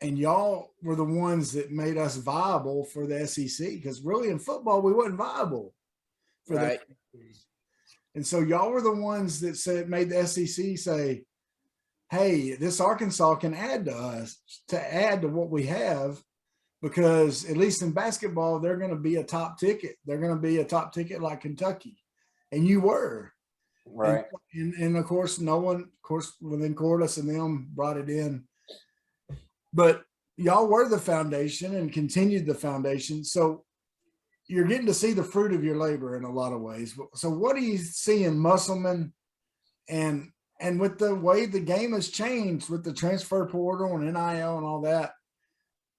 y'all were the ones that made us viable for the SEC, because really in football we wasn't viable for the SEC. And so y'all were the ones that made the SEC say, hey, this Arkansas can add to us, to add to what we have. Because at least in basketball, they're going to be a top ticket. They're going to be a top ticket like Kentucky. And you were. Right. And of course, within Cordis and them brought it in. But y'all were the foundation and continued the foundation. So, you're getting to see the fruit of your labor in a lot of ways. So what do you see in Musselman and with the way the game has changed with the transfer portal and NIL and all that,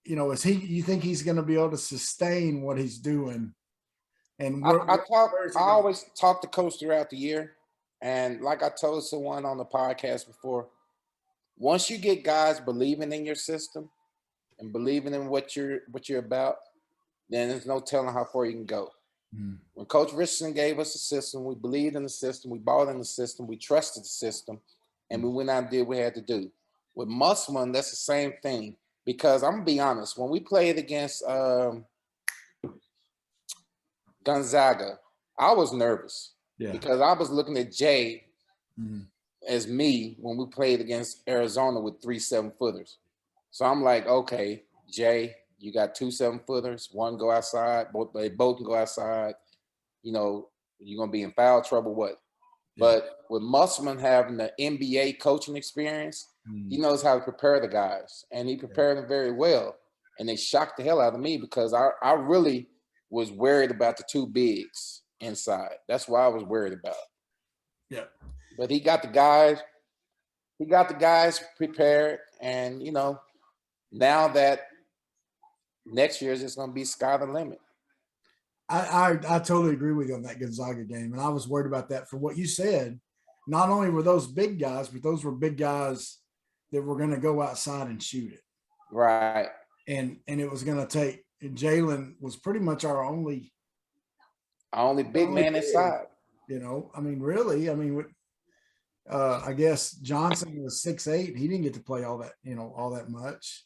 you know, you think he's going to be able to sustain what he's doing? And I always talk to coach throughout the year. And like I told someone on the podcast before, once you get guys believing in your system and believing in what you're about, then there's no telling how far you can go. When Coach Richardson gave us a system, we believed in the system, we bought in the system, we trusted the system, and we went out and did what we had to do. With Musselman, that's the same thing. Because I'm gonna be honest, when we played against Gonzaga, I was nervous because I was looking at Jay as me when we played against Arizona with 3 7-footers. So I'm like, okay, Jay, you got 2 7-footers, one go outside, they both can go outside. You know, you're gonna be in foul trouble. What? But with Musselman having the NBA coaching experience, he knows how to prepare the guys, and he prepared them very well. And they shocked the hell out of me because I really was worried about the 2 bigs inside. That's what I was worried about. Yeah. But he got the guys prepared, and you know, now that next year is just going to be sky the limit. I totally agree with you on that Gonzaga game, and I was worried about that for what you said. Not only were those big guys, but those were big guys that were going to go outside and shoot it. Right. And it was going to take. Jalen was pretty much our only big man inside. You know, I mean, really, I mean, I guess Johnson was 6'8". He didn't get to play all that much.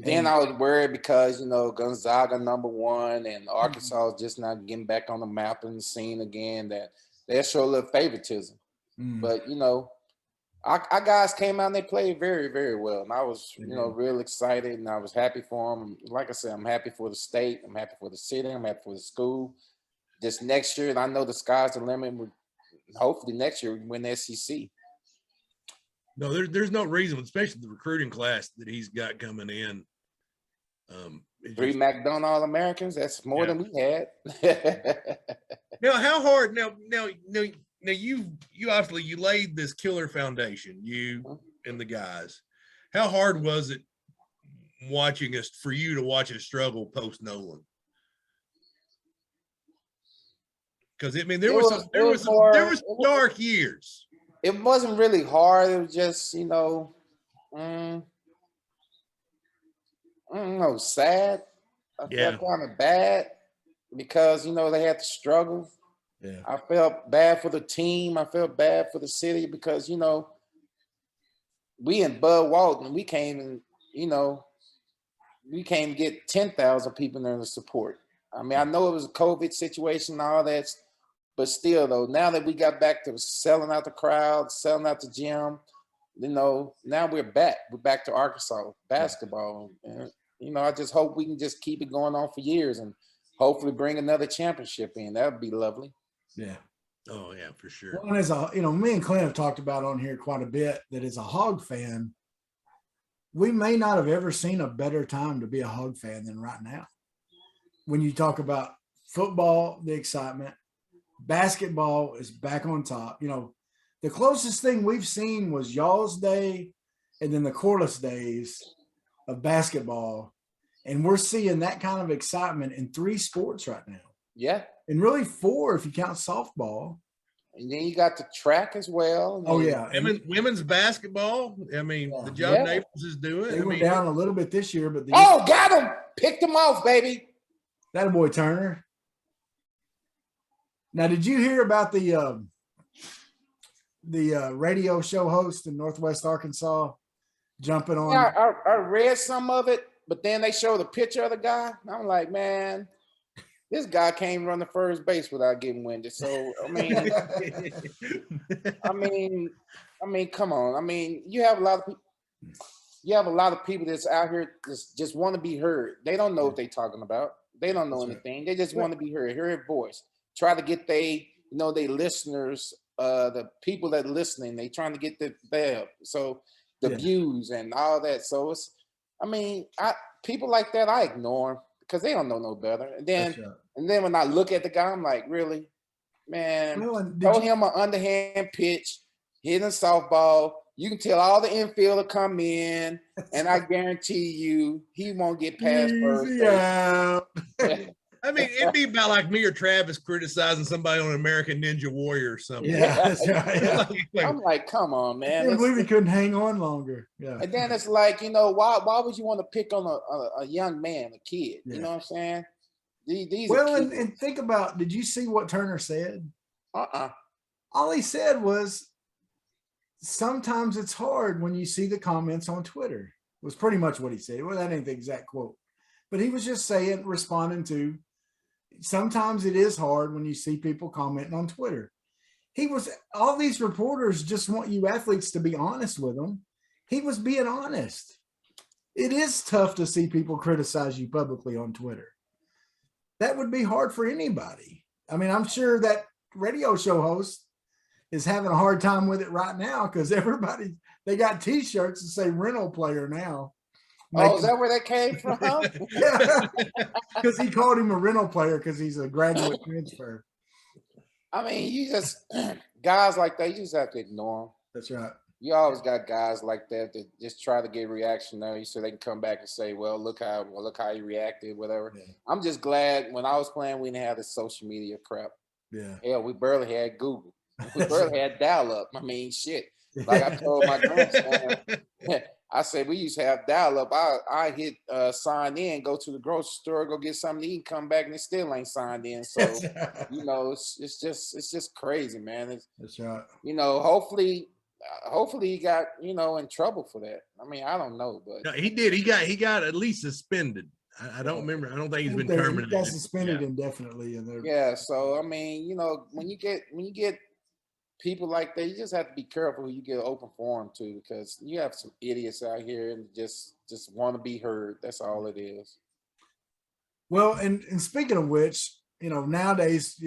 Then I was worried because, you know, Gonzaga #1 and Arkansas is just not getting back on the map and the scene again, that they show a little favoritism. But, you know, our guys came out and they played very, very well. And I was, you know, real excited, and I was happy for them. Like I said, I'm happy for the state. I'm happy for the city. I'm happy for the school. This next year, and I know the sky's the limit. Hopefully next year we win the SEC. No, there's no reason, especially the recruiting class that he's got coming in. 3 McDonald All-Americans, that's more than we had. Now, how hard now you obviously you laid this killer foundation, you and the guys. How hard was it for you to watch us struggle post Nolan? Because I mean there was some dark years. It wasn't really hard. It was just, you know, I don't know, sad. I felt kind of bad because, you know, they had to struggle. Yeah. I felt bad for the team. I felt bad for the city because, you know, we in Bud Walton, we can't get 10,000 people there to support. I mean, I know it was a COVID situation and all that, but still, though, now that we got back to selling out the crowd, selling out the gym, you know, now we're back. We're back to Arkansas basketball. And, you know, I just hope we can just keep it going on for years and hopefully bring another championship in. That would be lovely. Yeah. Oh, yeah, for sure. Well, as me and Clint have talked about on here quite a bit that as a Hog fan, we may not have ever seen a better time to be a Hog fan than right now. When you talk about football, the excitement, basketball is back on top. You know, the closest thing we've seen was y'all's day and then the Corliss days of basketball. And we're seeing that kind of excitement in 3 sports right now. Yeah. And really 4 if you count softball. And then you got the track as well. Oh, yeah. Women's basketball. I mean, the job Naples is doing. They went down a little bit this year, but got him. Picked him off, baby. That boy Turner. Now, did you hear about the radio show host in Northwest Arkansas jumping on? Yeah, I read some of it, but then they showed a picture of the guy. I'm like, man, this guy can't run the first base without getting winded. So I mean, come on. I mean, you have a lot of people that's out here just want to be heard. They don't know what they're talking about. They don't know anything. They just want to be heard. Hear a voice. Try to get they listeners, the people that are listening. They trying to get the views and all that. So it's, I mean, people like that I ignore them because they don't know no better. And then That's right. when I look at the guy, I'm like, really, man, Well, and throw him an underhand pitch, hitting a softball. You can tell all the infielder come in, and I guarantee you he won't get past first easy base. out. I mean, it'd be about like me or Travis criticizing somebody on American Ninja Warrior or something. Yeah, that's right. Yeah. I'm like, come on, I man. can't believe he couldn't hang on longer. Yeah. And then it's like, why would you want to pick on a young man, a kid? Yeah. You know what I'm saying? These Well, are and think about, did you see what Turner said? uh-uh. All he said was, sometimes it's hard when you see the comments on Twitter, was pretty much what he said. Well, that ain't the exact quote, but he was just saying, responding to, sometimes it is hard when you see people commenting on Twitter. All these reporters just want you athletes to be honest with them. He was being honest. It is tough to see people criticize you publicly on Twitter. That would be hard for anybody. I mean, I'm sure that radio show host is having a hard time with it right now because they got t-shirts that say rental player now. Oh, is that where that came from? Yeah, because he called him a rental player because he's a graduate transfer. I mean, you just guys like that, you just have to ignore them. That's right. You always got guys like that just try to get reactionary so they can come back and say, well, look how he reacted, whatever. Yeah. I'm just glad when I was playing, we didn't have this social media crap. Yeah. Hell, we barely had Google. We barely had dial-up. I mean, shit. Like I told my grandson, I said, we used to have dial-up. I hit sign in, go to the grocery store, go get something to eat, come back, and it still ain't signed in. So, it's just crazy, man. That's right. Hopefully he got, in trouble for that. I mean, I don't know, but no, he did. He got at least suspended. I don't remember. I don't think he's been terminated. He got suspended indefinitely. Yeah. So I mean, when you get people like that, you just have to be careful who you get open forum to, because you have some idiots out here and just want to be heard. That's all it is. Well, and speaking of which, nowadays,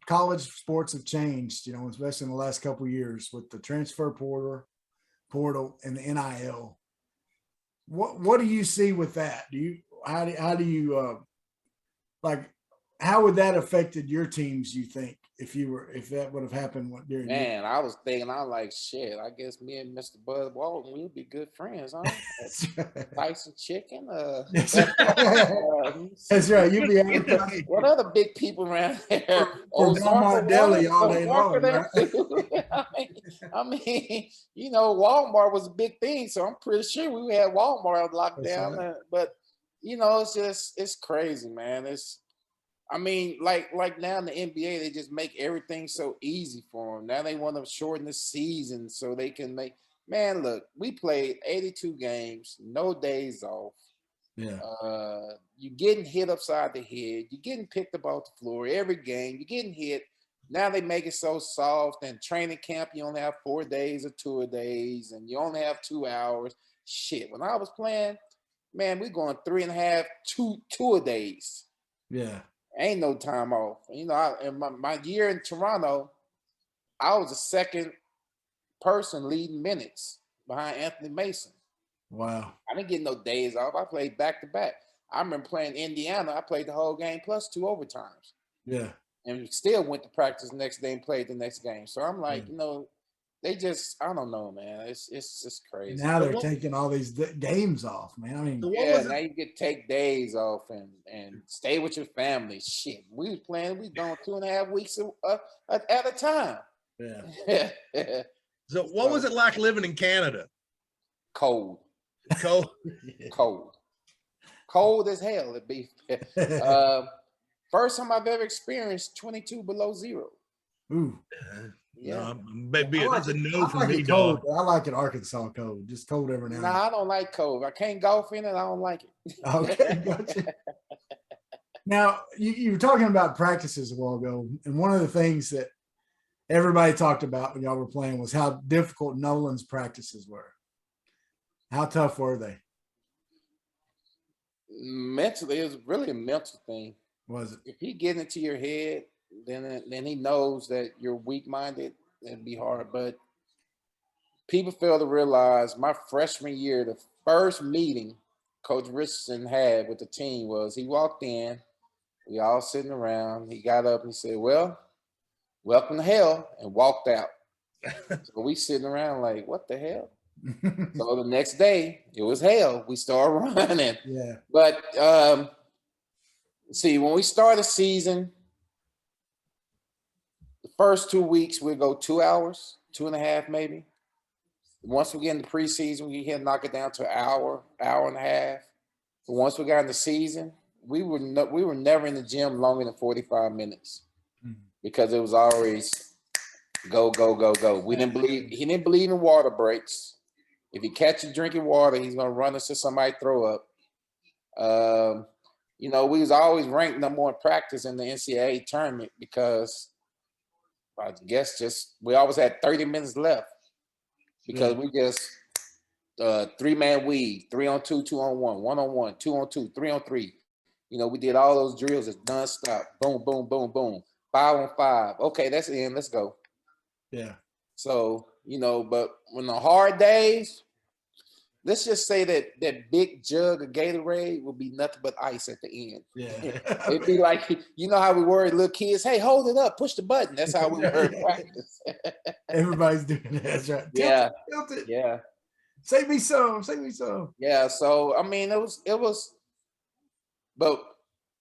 college sports have changed, especially in the last couple of years with the transfer portal and the NIL. What do you see with that? How would that affected your teams, you think, if that would have happened during Man, I was thinking, I was like, shit, I guess me and Mr. Bud Walton, we'll be good friends, huh? Tyson Chicken. That's right. You'll be what other big people around there? Walmart Deli all day long, right? I mean, Walmart was a big thing, so I'm pretty sure we had Walmart locked down. Right. But it's crazy, man. I mean, like now in the NBA, they just make everything so easy for them. Now they want to shorten the season so they can make. Man, look, we played 82 games, no days off. Yeah. You're getting hit upside the head. You're getting picked up off the floor every game. You're getting hit. Now they make it so soft. And training camp, you only have 4 days or 2 days, and you only have 2 hours. Shit, when I was playing, man, we're going 3.5, 2 days. Yeah. Ain't no time off. In my year in Toronto, I was the second person leading minutes behind Anthony Mason. Wow. I didn't get no days off. I played back to back. I remember playing Indiana. I played the whole game plus 2 overtimes. Yeah. And still went to practice the next day and played the next game. So I'm like, they just, I don't know, man. It's just crazy. And now they're taking all these games off, man. I mean, now you get take days off and stay with your family. Shit, we was playing. We going 2.5 weeks at a time. Yeah. So what was it like living in Canada? Cold. Cold as hell. It be. First time I've ever experienced 22 below zero. Ooh. Yeah, maybe it's a no for me, dog. I like it Arkansas cold, just cold every now and then. Nah, I don't like cold. I can't golf in it. I don't like it. Okay, gotcha. Now, you were talking about practices a while ago, and one of the things that everybody talked about when y'all were playing was how difficult Nolan's practices were. How tough were they? Mentally, it was really a mental thing. Was it? If he get into your head, then he knows that you're weak-minded. It'd be hard. But people fail to realize my freshman year, the first meeting Coach Richardson had with the team was he walked in, we all sitting around. He got up and he said, "Well, welcome to hell," and walked out. So we sitting around like, what the hell? So the next day, it was hell. We started running. Yeah. But see, when we start a season, the first 2 weeks, we'll go 2 hours, 2.5 maybe. Once we get in the preseason, we can knock it down to an hour, hour and a half. But once we got in the season, we were never in the gym longer than 45 minutes because it was always go, go, go, go. He didn't believe in water breaks. If he catches drinking water, he's gonna run until somebody throw up. We was always ranked number one practice in the NCAA tournament because I guess we always had 30 minutes left because we just 3-man weave, 3-on-2, 2-on-1, 1-on-1, 2-on-2, 3-on-3. We did all those drills as nonstop. Boom, boom, boom, boom. 5-on-5. Okay, that's the end. Let's go. Yeah. So, but when the hard days, let's just say that big jug of Gatorade will be nothing but ice at the end. Yeah. It'd be like, how we worry little kids, hey, hold it up, push the button. That's how we were in practice. Everybody's doing that. That's right. Yeah. Tilt it. Yeah. Save me some. Save me some. Yeah. So, it was, but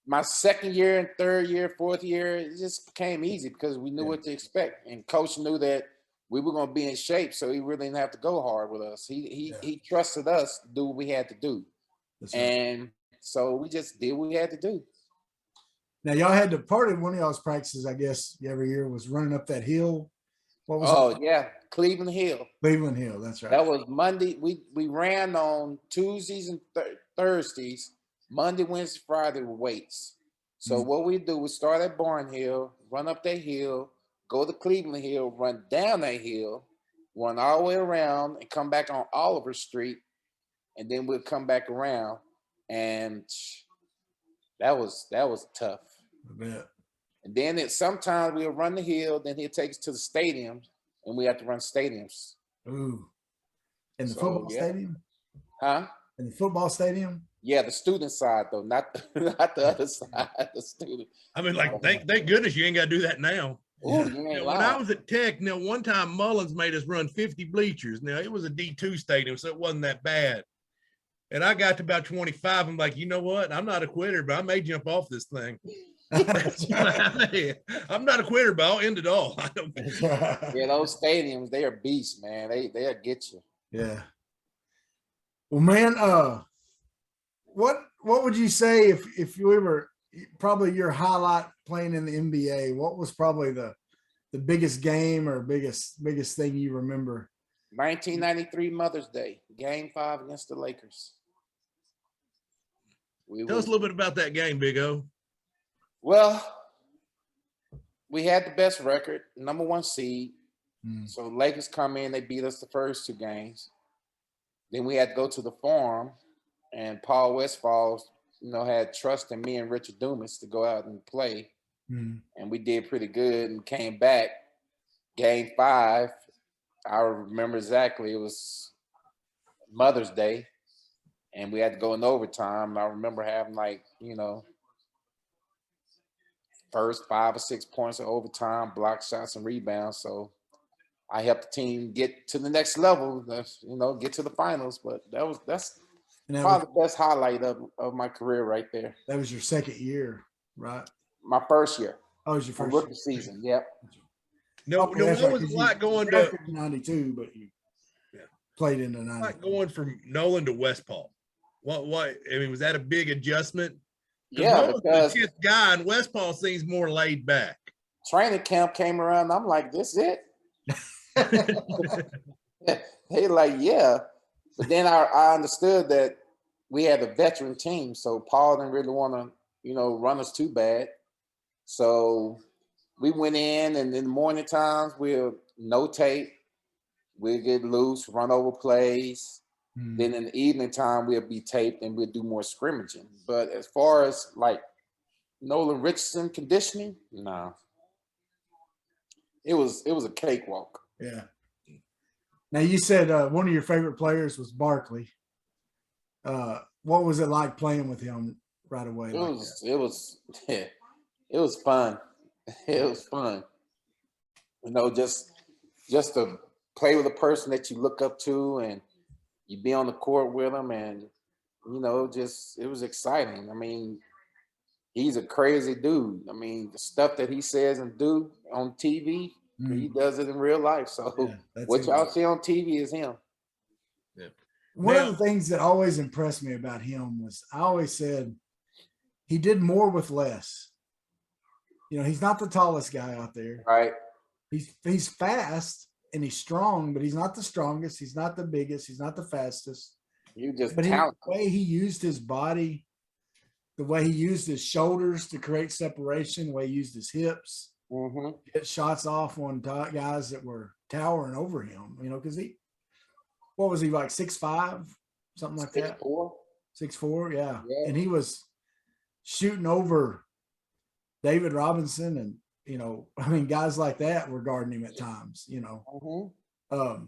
my second year and third year, fourth year, it just became easy because we knew what to expect. And coach knew that we were going to be in shape, so he really didn't have to go hard with us. He trusted us to do what we had to do. That's right. And so we just did what we had to do. Now, y'all had to part of one of y'all's practices, I guess, every year was running up that hill. What was it? Yeah, Cleveland Hill. Cleveland Hill, that's right. That was Monday. We ran on Tuesdays and Thursdays. Monday, Wednesday, Friday were weights. So what we do, we start at Barn Hill, run up that hill, go to Cleveland Hill, run down that hill, run all the way around, and come back on Oliver Street, and then we'll come back around. And that was tough. I bet. And then sometimes we'll run the hill, then he'll take us to the stadiums, and we have to run stadiums. Ooh. In the football stadium? Huh? In the football stadium? Yeah, the student side though, not the other side. The student. I mean, thank goodness you ain't got to do that now. Ooh, when I was at Tech, one time Mullins made us run 50 bleachers. Now it was a D2 stadium, so it wasn't that bad. And I got to about 25. I'm like, you know what? I'm not a quitter, but I may jump off this thing. I'm not a quitter, but I'll end it all. I don't. Yeah, those stadiums, they are beasts, man. They'll get you. Yeah. Well, man, what would you say if you were probably your highlight playing in the NBA? What was probably the biggest game or biggest thing you remember? 1993 Mother's Day, Game 5 against the Lakers. Tell us a little bit about that game, Big O. Well, we had the best record, number 1 seed. So the Lakers come in, they beat us the first 2 games. Then we had to go to the Forum, and Paul Westphal, had trust in me and Richard Dumas to go out and play. And we did pretty good and came back. Game 5, I remember exactly, it was Mother's Day, and we had to go in overtime. And I remember having first 5 or 6 points of overtime, block shots and rebounds. So I helped the team get to the next level, get to the finals. But that's probably the best highlight of my career right there. That was your second year, right? My first year. Oh, it was your first rookie season. Yep. No, what was it like going to 92, but you played in the 90s. Like going from Nolan to Westphal. What? I mean, was that a big adjustment? Yeah, because the guy in Westphal seems more laid back. Training camp came around. I'm like, this it? They like, yeah. But then I understood that we had a veteran team, so Paul didn't really want to, run us too bad. So we went in, and in the morning times we'll notate, we'll get loose, run over plays. Then in the evening time we'll be taped and we'll do more scrimmaging. But as far as Nolan Richardson conditioning, no. It was a cakewalk. Yeah. Now you said one of your favorite players was Barkley. what was it like playing with him right away? It Like was it was it was fun. It was fun. Just to play with a person that you look up to and you be on the court with them, and just it was exciting. I mean, he's a crazy dude. I mean, the stuff that he says and do on TV, he does it in real life. So yeah, that's what it. y'all see on TV is him. Yeah. One of Now- the things that always impressed me about him was I always said he did more with less. He's not the tallest guy out there. Right. He's fast and he's strong, but he's not the strongest. He's not the biggest. He's not the fastest. You just But the talented. way he used his body, the way he used his shoulders to create separation, the way he used his hips, Mm-hmm. get shots off on guys that were towering over him, because what was he, like 6'5", something like that? 6'4". 6'4", yeah. Yeah. And he was shooting over David Robinson and, guys like that were guarding him at times, Mm-hmm.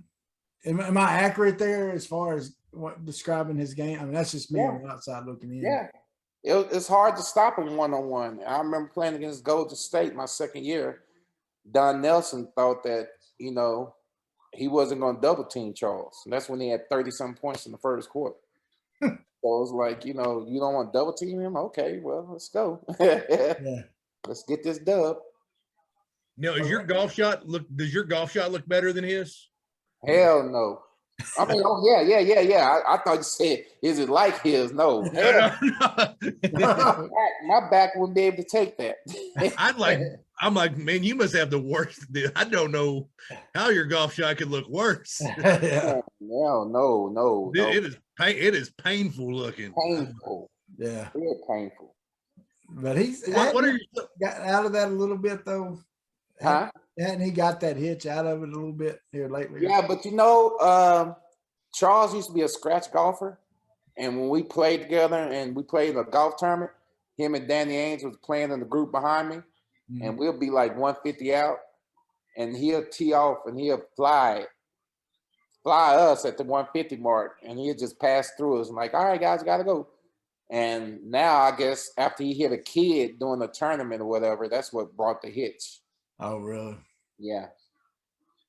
Am I accurate there as far as what describing his game? I mean, that's just me Yeah. on the outside looking in. Yeah. It's hard to stop him one-on-one. I remember playing against Golden State my second year. Don Nelson thought that, he wasn't going to double team Charles. And that's when he had 30-some points in the first quarter. So it was like, you don't want to double team him? Okay, well, let's go. Yeah. Let's get this dub. Now, does your golf shot look better than his? Hell no. I mean, oh yeah. I thought you said, is it like his? No. Hell, No. my back wouldn't be able to take that. I'm like, man, you must have the worst. I don't know how your golf shot could look worse. Yeah. No. It is painful looking. Painful. Yeah. Real painful. But he's What are your got out of that a little bit though. Huh? Hadn't he got that hitch out of it a little bit here lately? Yeah, but Charles used to be a scratch golfer. And when we played together and we played a golf tournament, him and Danny Ainge was playing in the group behind me. And we'll be like 150 out. And he'll tee off and he'll fly us at the 150 mark. And he'll just pass through us. I'm like, all right, guys, got to go. And now I guess after he hit a kid during a tournament or whatever, that's what brought the hitch. Oh, really? Yeah.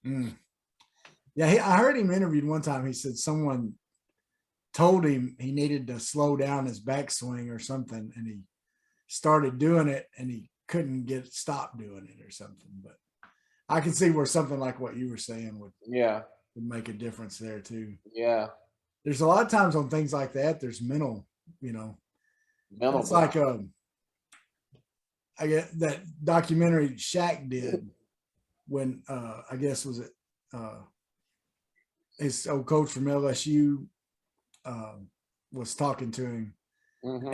Yeah, I heard him interviewed one time. He said someone told him he needed to slow down his backswing or something, and he started doing it, and he couldn't stop doing it or something. But I can see where something like what you were saying would make a difference there too. Yeah. There's a lot of times on things like that, there's mental. It's like I get that documentary Shaq did when I guess was it his old coach from LSU was talking to him. Mm-hmm.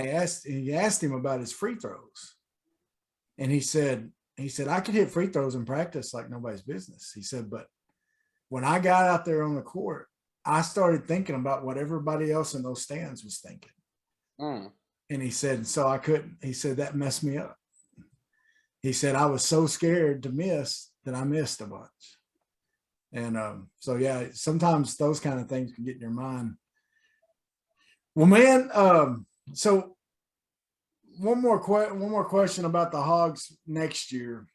He asked him about his free throws, and he said I could hit free throws in practice like nobody's business. He said, but when I got out there on the court, I started thinking about what everybody else in those stands was thinking. And he said, so I couldn't. He said that messed me up. He said I was so scared to miss that I missed a bunch. And so yeah, sometimes those kind of things can get in your mind. Well, man, so one more question about the Hogs next year.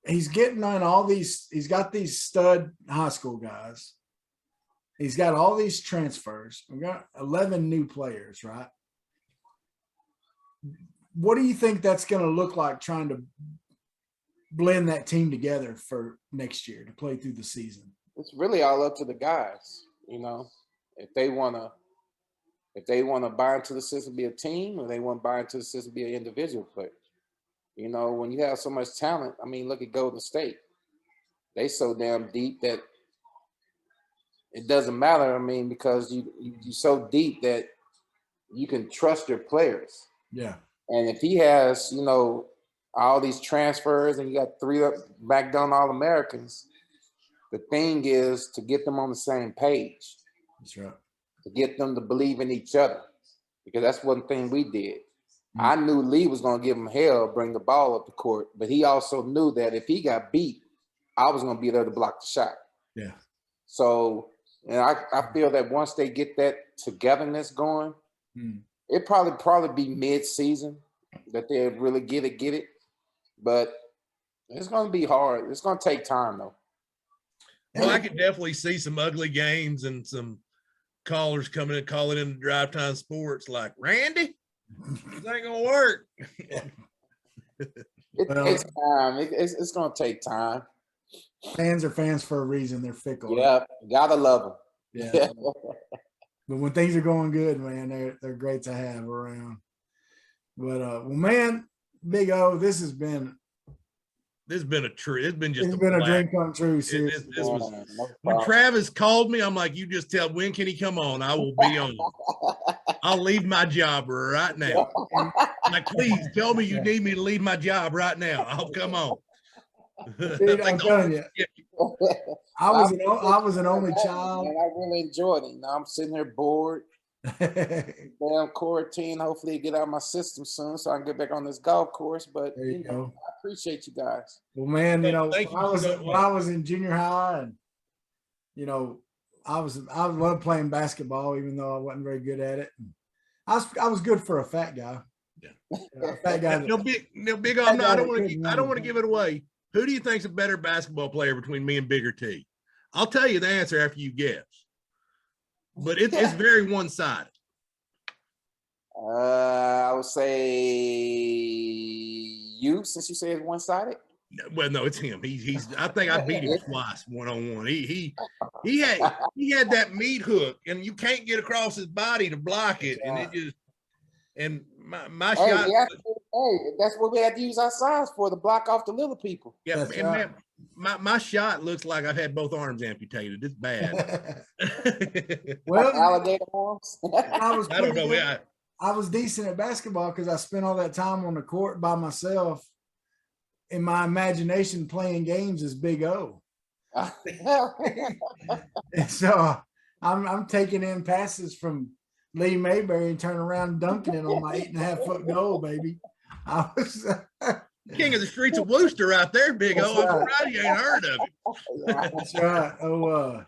He's getting on all these. He's got these stud high school guys. He's got all these transfers. We've got 11 new players, right? What do you think that's going to look like trying to blend that team together for next year to play through the season? It's really all up to the guys, if they want to buy into the system, be a team, or they want to buy into the system, be an individual player. When you have so much talent, I mean, look at Golden State. They so damn deep that it doesn't matter. I mean, because you're so deep that you can trust your players. Yeah. And if he has, all these transfers and you got 3 back down All-Americans, the thing is to get them on the same page. That's right. To get them to believe in each other. Because that's one thing we did. I knew Lee was going to give him hell, bring the ball up the court, but he also knew that if he got beat, I was going to be there to block the shot. Yeah. So, and I feel that once they get that togetherness going, It probably be mid-season that they'll really get it. But it's going to be hard. It's going to take time, though. Well, I could definitely see some ugly games and some callers coming in, calling in drive time sports like, Randy, this ain't going to work. It takes time. It's going to take time. Fans are fans for a reason. They're fickle. Yeah, gotta love them. Yeah. But when things are going good, man, they're great to have around. But well, man, Big O, this has been a true. It's been just a dream come true. Seriously, this was when Travis called me. I'm like, you just tell when can he come on? I will be on. I'll leave my job right now. Like, please tell me you need me to leave my job right now. I'll come on. Dude, I'm telling you, I was an only child, and I really enjoyed it. Now I'm sitting here bored. Damn quarantine. Hopefully, get out of my system soon, so I can get back on this golf course. But there you go. I appreciate you guys. Well, man, Thank you when I was in junior high, and I loved playing basketball, even though I wasn't very good at it. I was good for a fat guy. Yeah, a fat guy. Big O. No, I don't want to give it away. Who do you think's a better basketball player between me and Bigger T? I'll tell you the answer after you guess. But it's very one-sided. I would say you, since you say it's one-sided. Well, no, it's him. He's. I think I beat him twice one-on-one. He had that meat hook, and you can't get across his body to block it, and it just. And my shot. That's what we had to use our size for, to block off the little people. Yeah, and right. Man, my shot looks like I've had both arms amputated. It's bad. Well, alligator arms. I was decent at basketball because I spent all that time on the court by myself. In my imagination, playing games is Big O. And so I'm taking in passes from Lee Mayberry and turn around and dunking it on my 8.5-foot goal, baby. I was king of the streets of Worcester right there, Big O. I'm surprised you ain't heard of it. That's right. Oh,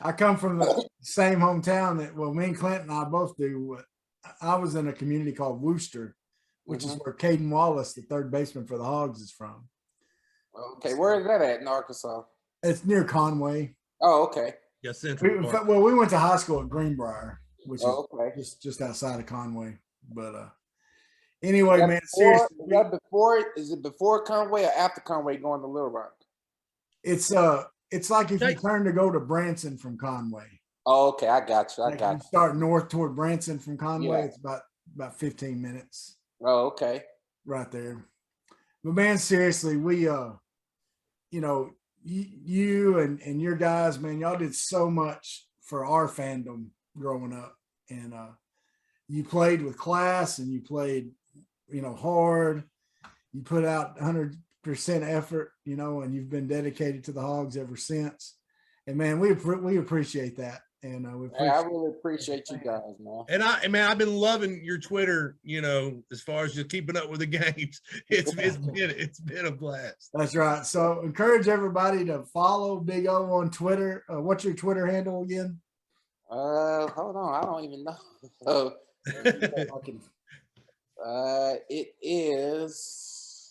I come from the same hometown that, me and Clint and I both do. I was in a community called Worcester, which is where Caden Wallace, the third baseman for the Hogs, is from. Okay, where is that at in Arkansas? It's near Conway. Oh, okay. Yeah, Central. We went to high school at Greenbrier, which is just outside of Conway. But anyway, man, seriously. Is it before Conway or after Conway going to Little Rock? It's like if you turn to go to Branson from Conway. Oh, okay. I got you. You start north toward Branson from Conway. It's about 15 minutes. Oh, okay. Right there. But man, seriously, we you and your guys, man, y'all did so much for our fandom growing up. And you played with class, and you played, hard. You put out 100% effort, and you've been dedicated to the Hogs ever since. And man, we appreciate that. And I really appreciate you guys, man. And I've been loving your Twitter, as far as just keeping up with the games. It's been a blast. That's right. So encourage everybody to follow Big O on Twitter. What's your Twitter handle again? Hold on, I don't even know. It is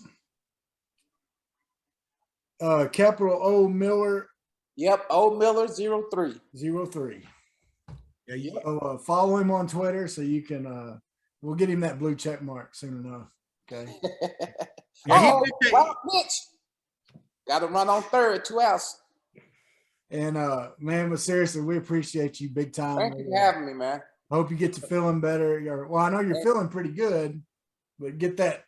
capital O Miller. Yep, O Miller 03. 03. Yeah, so, follow him on Twitter so you can. We'll get him that blue check mark soon enough. Okay. Pitch. Got to run on third, 2 outs. And man, but seriously, we appreciate you big time. Thank you for having me, man. Hope you get to feeling better. Well, I know you're feeling pretty good, but get that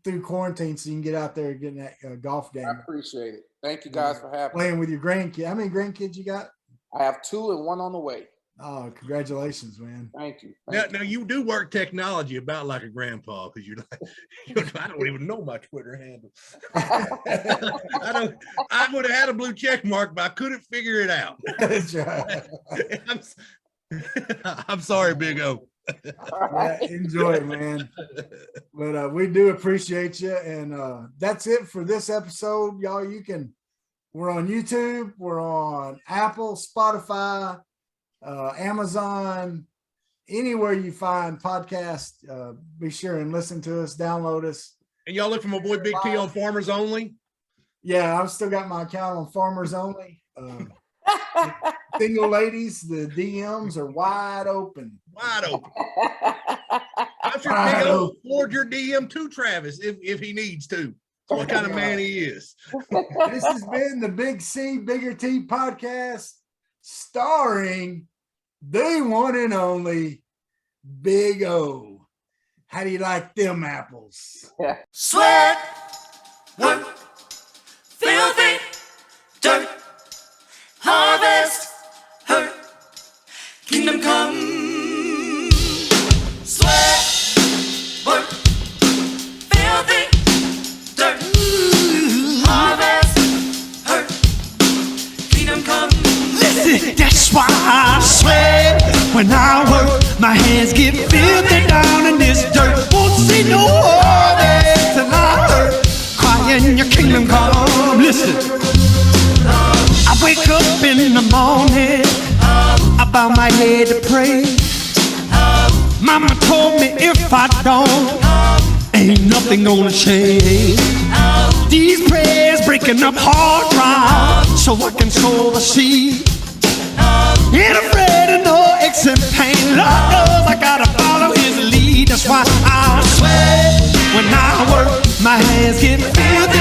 through quarantine so you can get out there and get in that golf game. I appreciate it. Thank you guys for having me. Playing with your grandkids. How many grandkids you got? I have 2 and 1 on the way. Oh, congratulations, man. Thank you. Now you do work technology about like a grandpa, because you're like, I don't even know my Twitter handle. I would have had a blue check mark, but I couldn't figure it out. That's right. I'm sorry, Big O. Yeah, enjoy it, man. But we do appreciate you. And that's it for this episode, y'all. We're on YouTube, we're on Apple, Spotify, Amazon, anywhere you find podcasts. Be sure and listen to us, download us. And y'all look for my boy Big T on Farmers Only. Yeah, I've still got my account on Farmers Only. Single ladies, the DMs are wide open. Wide open. I'm sure Big O will forward your DM to Travis if he needs to. What kind of man he is. This has been the Big C, Bigger T podcast, starring the one and only Big O. How do you like them apples? Sweat, work, filthy, dirt, harvest, hurt, kingdom come. Sweat, work, filthy, dirt, harvest, hurt, kingdom come. Listen, that's why I sweat when I work. My hands get filthy down in this dirt. Won't see no harvest till I hurt. Crying your kingdom come. Listen, I wake up in the morning, I bow my head to pray. Mama told me if I don't, ain't nothing gonna change. These prayers breaking up hard ground so I can sow the seed. Ain't afraid of no aches and pain. Lord knows I gotta follow his lead. That's why I sweat when I work. My hands get filthy